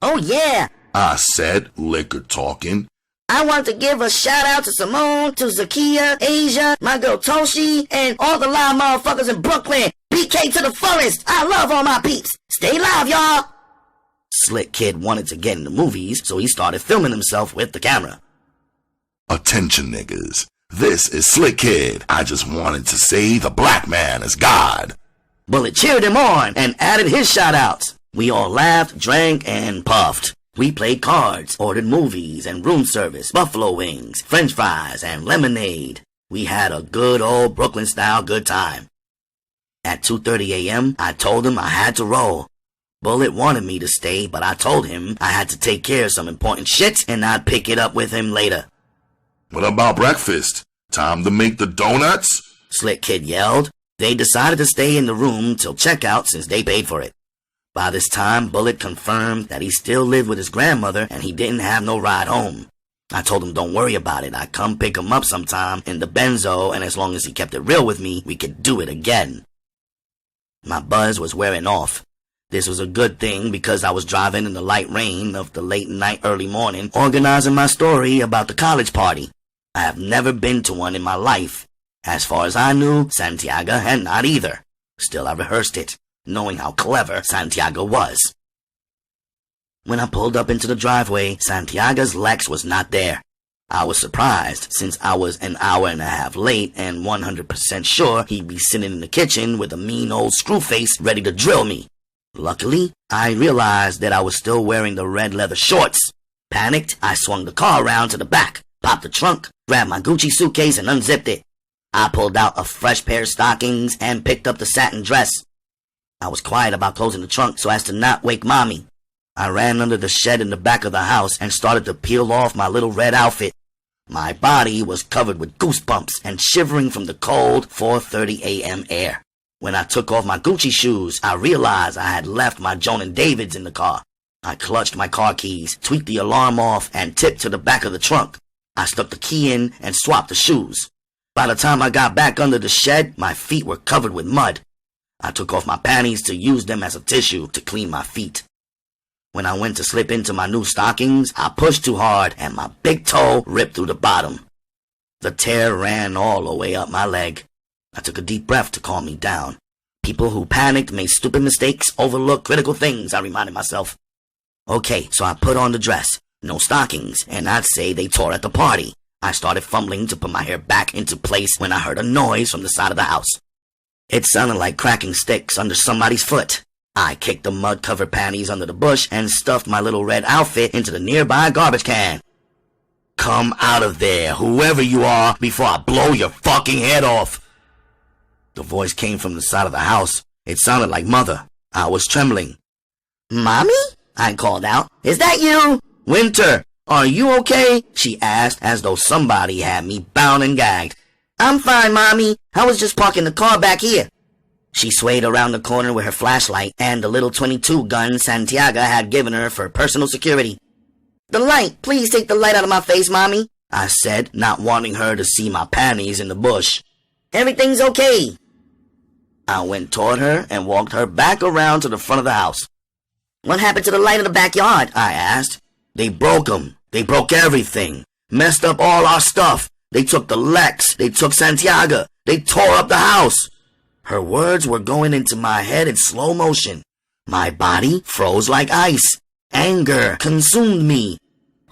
S3: Oh yeah,
S1: I said, liquor talking.
S2: I want to give a shout-out to Simone, to Zakia, Asia, my girl Toshi, and all the live motherfuckers in Brooklyn. BK to the fullest. I love all my peeps. Stay live, y'all.
S3: Slick Kid wanted to get in the movies, so he started filming himself with the camera.
S1: "Attention, niggas. This is Slick Kid. I just wanted to say the black man is God."
S3: Bullet cheered him on and added his shout-outs. We all laughed, drank, and puffed. We played cards, ordered movies and room service, buffalo wings, french fries, and lemonade. We had a good old Brooklyn-style good time. At 2:30 a.m., I told him I had to roll. Bullet wanted me to stay, but I told him I had to take care of some important shit and I'd pick it up with him later.
S1: "What about breakfast? Time to make the donuts?"
S3: Slick Kid yelled. They decided to stay in the room till checkout since they paid for it. By this time, Bullet confirmed that he still lived with his grandmother and he didn't have no ride home. I told him don't worry about it. I'd come pick him up sometime in the benzo, and as long as he kept it real with me, we could do it again. My buzz was wearing off. This was a good thing because I was driving in the light rain of the late night, early morning, organizing my story about the college party. I have never been to one in my life. As far as I knew, Santiago had not either. Still, I rehearsed it, knowing how clever Santiago was. When I pulled up into the driveway, Santiago's Lex was not there. I was surprised, since I was an hour and a half late and 100% sure he'd be sitting in the kitchen with a mean old screwface ready to drill me. Luckily, I realized that I was still wearing the red leather shorts. Panicked, I swung the car around to the back, popped the trunk, grabbed my Gucci suitcase and unzipped it. I pulled out a fresh pair of stockings and picked up the satin dress. I was quiet about closing the trunk so as to not wake Mommy. I ran under the shed in the back of the house and started to peel off my little red outfit. My body was covered with goosebumps and shivering from the cold 4:30 a.m. air. When I took off my Gucci shoes, I realized I had left my Joan & Davids in the car. I clutched my car keys, tweaked the alarm off, and tipped to the back of the trunk. I stuck the key in and swapped the shoes. By the time I got back under the shed, my feet were covered with mud. I took off my panties to use them as a tissue to clean my feet. When I went to slip into my new stockings, I pushed too hard and my big toe ripped through the bottom. The tear ran all the way up my leg. I took a deep breath to calm me down. People who panicked made stupid mistakes, overlook critical things, I reminded myself. Okay, so I put on the dress, no stockings, and I'd say they tore at the party. I started fumbling to put my hair back into place when I heard a noise from the side of the house. It sounded like cracking sticks under somebody's foot. I kicked the mud-covered panties under the bush and stuffed my little red outfit into the nearby garbage can. Come out of there, whoever you are, before I blow your fucking head off. The voice came from the side of the house. It sounded like Mother. I was trembling.
S2: Mommy? I called out. Is that you?
S3: Winter, are you okay? She asked, as though somebody had me bound and gagged.
S2: I'm fine, Mommy. I was just parking the car back here.
S3: She swayed around the corner with her flashlight and the little .22 gun Santiago had given her for personal security.
S2: The light. Please take the light out of my face, Mommy,
S3: I said, not wanting her to see my panties in the bush.
S2: Everything's okay.
S3: I went toward her and walked her back around to the front of the house.
S2: What happened to the light in the backyard?
S3: I asked. They broke 'em. They broke everything. Messed up all our stuff. They took the Lex. They took Santiago. They tore up the house. Her words were going into my head in slow motion. My body froze like ice. Anger consumed me.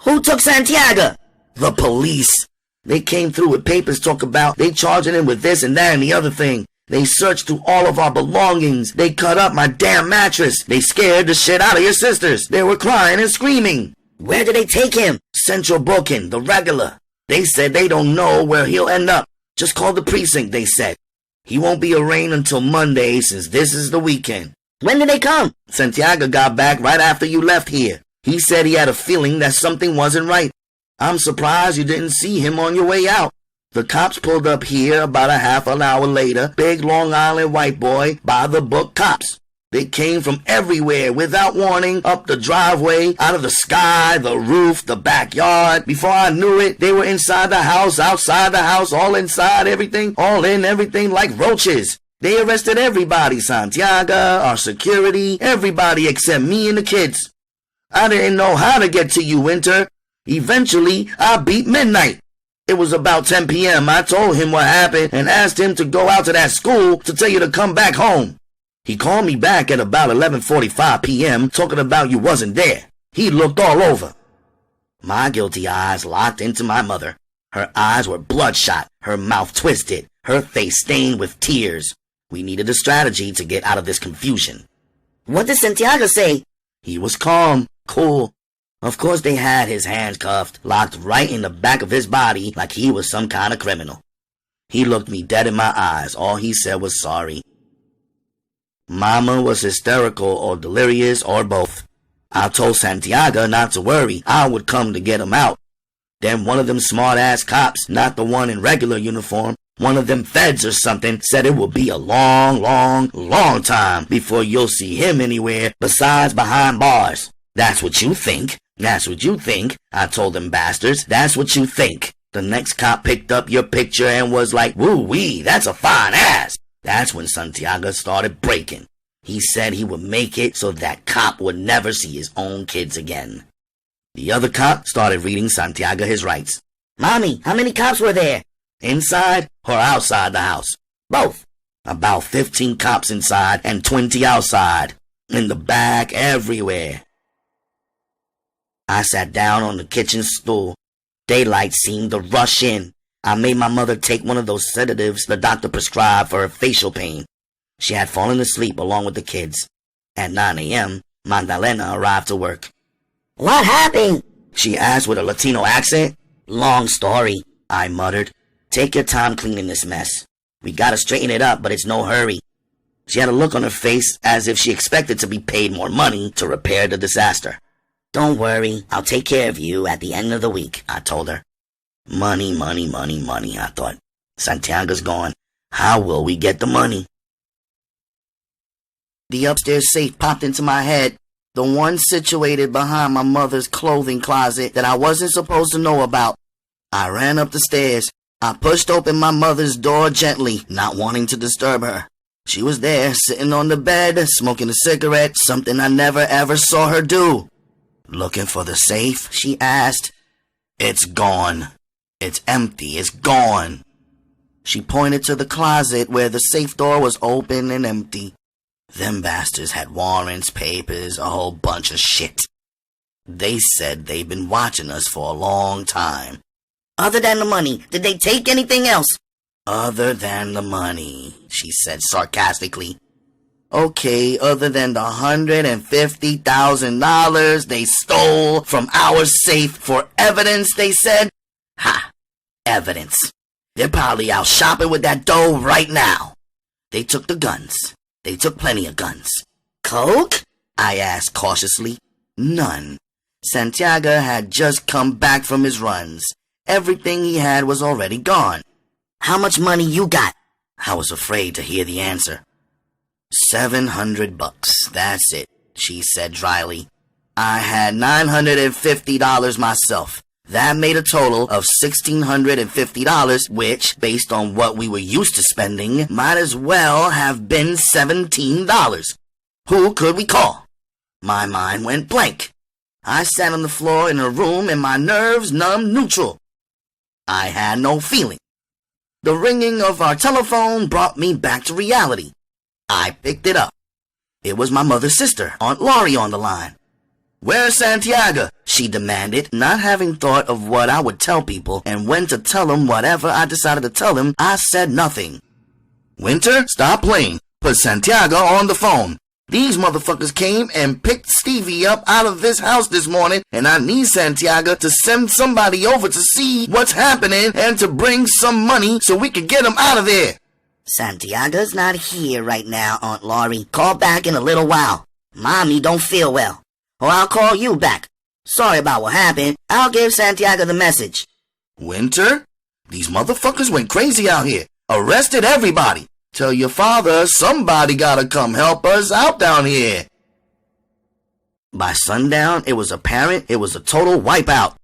S2: Who took Santiago?
S3: The police. They came through with papers talk about they charging him with this and that and the other thing. They searched through all of our belongings. They cut up my damn mattress. They scared the shit out of your sisters. They were crying and screaming.
S2: Where did they take him?
S3: Central booking, the regular. They said they don't know where he'll end up. Just call the precinct, they said. He won't be arraigned until Monday since this is the weekend.
S2: When did they come?
S3: Santiago got back right after you left here. He said he had a feeling that something wasn't right. I'm surprised you didn't see him on your way out. The cops pulled up here about a half an hour later. Big Long Island white boy, by the book cops. They came from everywhere without warning, up the driveway, out of the sky, the roof, the backyard. Before I knew it, they were inside the house, outside the house, all inside everything, all in everything like roaches. They arrested everybody, Santiago, our security, everybody except me and the kids. I didn't know how to get to you, Winter. Eventually, I beat midnight. It was about 10 p.m. I told him what happened and asked him to go out to that school to tell you to come back home. He called me back at about 11:45 p.m. talking about you wasn't there. He looked all over. My guilty eyes locked into my mother. Her eyes were bloodshot, her mouth twisted, her face stained with tears. We needed a strategy to get out of this confusion.
S2: What did Santiago say?
S3: He was calm, cool. Of course they had his hands cuffed, locked right in the back of his body like he was some kind of criminal. He looked me dead in my eyes. All he said was sorry. Mama was hysterical or delirious or both. I told Santiago not to worry. I would come to get him out. Then one of them smart-ass cops, not the one in regular uniform, one of them feds or something, said it will be a long, long, long time before you'll see him anywhere besides behind bars. That's what you think. That's what you think. I told them bastards. That's what you think. The next cop picked up your picture and was like, woo-wee, that's a fine ass. That's when Santiago started breaking. He said he would make it so that cop would never see his own kids again. The other cop started reading Santiago his rights. Mommy, how many cops were there?
S2: Inside or outside the house?
S3: Both.
S2: About 15 cops inside and 20 outside. In the back, everywhere. I sat down on the kitchen stool. Daylight seemed to rush in. I made my mother take one of those sedatives the doctor prescribed for her facial pain. She had fallen asleep along with the kids. At 9 a.m., Magdalena arrived to work.
S3: What happened?
S2: She asked with a Latino accent.
S3: Long story,
S2: I muttered. Take your time cleaning this mess. We gotta straighten it up, but it's no hurry. She had a look on her face as if she expected to be paid more money to repair the disaster.
S3: Don't worry, I'll take care of you at the end of the week,
S2: I told her. Money, money, money, money, I thought. Santiago's gone. How will we get the money? The upstairs safe popped into my head, the one situated behind my mother's clothing closet that I wasn't supposed to know about. I ran up the stairs. I pushed open my mother's door gently, not wanting to disturb her. She was there, sitting on the bed, smoking a cigarette, something I never ever saw her do. Looking for the safe? She asked. It's gone. It's empty. It's gone. She pointed to the closet where the safe door was open and empty. Them bastards had warrants, papers, a whole bunch of shit. They said they'd been watching us for a long time.
S3: Other than the money, did they take anything else?
S2: Other than the money, she said sarcastically. Okay, other than the $150,000 they stole from our safe for evidence, they said. Ha! Evidence. They're probably out shopping with that dough right now. They took the guns. They took plenty of guns.
S3: Coke?
S2: I asked cautiously. None. Santiago had just come back from his runs. Everything he had was already gone.
S3: How much money you got?
S2: I was afraid to hear the answer. $700, that's it, she said dryly. I had $950 myself. That made a total of $1,650, which, based on what we were used to spending, might as well have been $17. Who could we call? My mind went blank. I sat on the floor in a room and my nerves numb neutral. I had no feeling. The ringing of our telephone brought me back to reality. I picked it up. It was my mother's sister, Aunt Laurie, on the line. Where's Santiago? She demanded, not having thought of what I would tell people, and when to tell him whatever I decided to tell him, I said nothing. Winter, stop playing. Put Santiago on the phone. These motherfuckers came and picked Stevie up out of this house this morning, and I need Santiago to send somebody over to see what's happening and to bring some money so we can get him out of there.
S3: Santiago's not here right now, Aunt Laurie. Call back in a little while. Mommy don't feel well. Or I'll call you back. Sorry about what happened. I'll give Santiago the message.
S2: Winter? These motherfuckers went crazy out here. Arrested everybody. Tell your father somebody gotta come help us out down here. By sundown, it was apparent it was a total wipeout.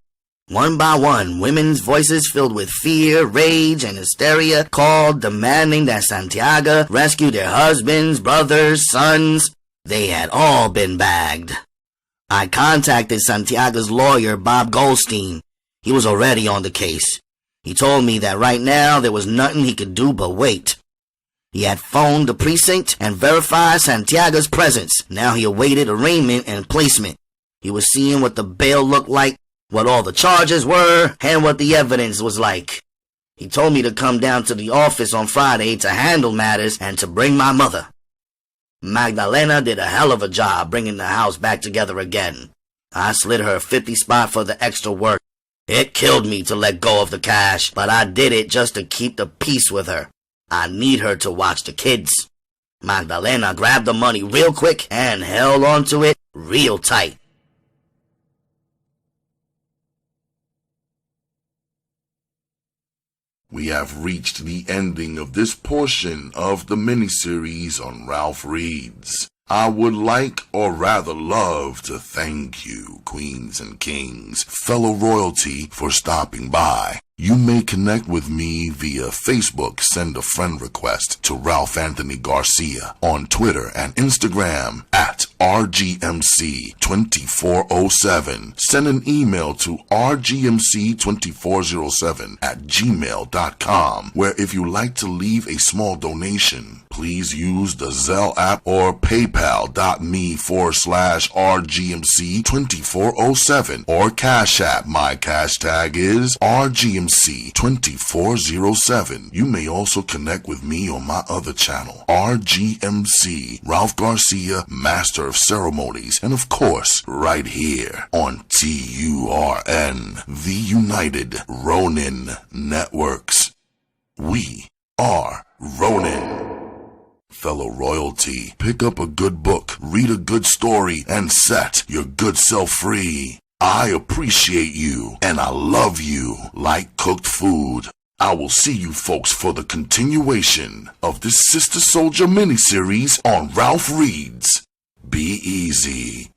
S2: One by one, women's voices filled with fear, rage, and hysteria called, demanding that Santiago rescue their husbands, brothers, sons. They had all been bagged. I contacted Santiago's lawyer, Bob Goldstein. He was already on the case. He told me that right now there was nothing he could do but wait. He had phoned the precinct and verified Santiago's presence. Now he awaited arraignment and placement. He was seeing what the bail looked like, what all the charges were, and what the evidence was like. He told me to come down to the office on Friday to handle matters and to bring my mother. Magdalena did a hell of a job bringing the house back together again. I slid her a 50 spot for the extra work. It killed me to let go of the cash, but I did it just to keep the peace with her. I need her to watch the kids. Magdalena grabbed the money real quick and held onto it real tight.
S1: We have reached the ending of this portion of the miniseries on Ralph Reads. I would like, or rather love, to thank you, queens and kings, fellow royalty, for stopping by. You may connect with me via Facebook, send a friend request to Ralph Anthony Garcia, on Twitter and Instagram at RGMC2407. Send an email to rgmc2407@gmail.com, where if you like to leave a small donation, please use the Zelle app or paypal.me/RGMC2407 or Cash App. My cash tag is RGMC2407. You may also connect with me on my other channel, RGMC, Ralph Garcia, Master of Ceremonies, and of course, right here on TURN, the United Ronin Networks. We are Ronin. Fellow royalty, pick up a good book, read a good story, and set your good self free. I appreciate you, and I love you like cooked food. I will see you folks for the continuation of this Sister Souljah miniseries on Ralph Reads. Be easy.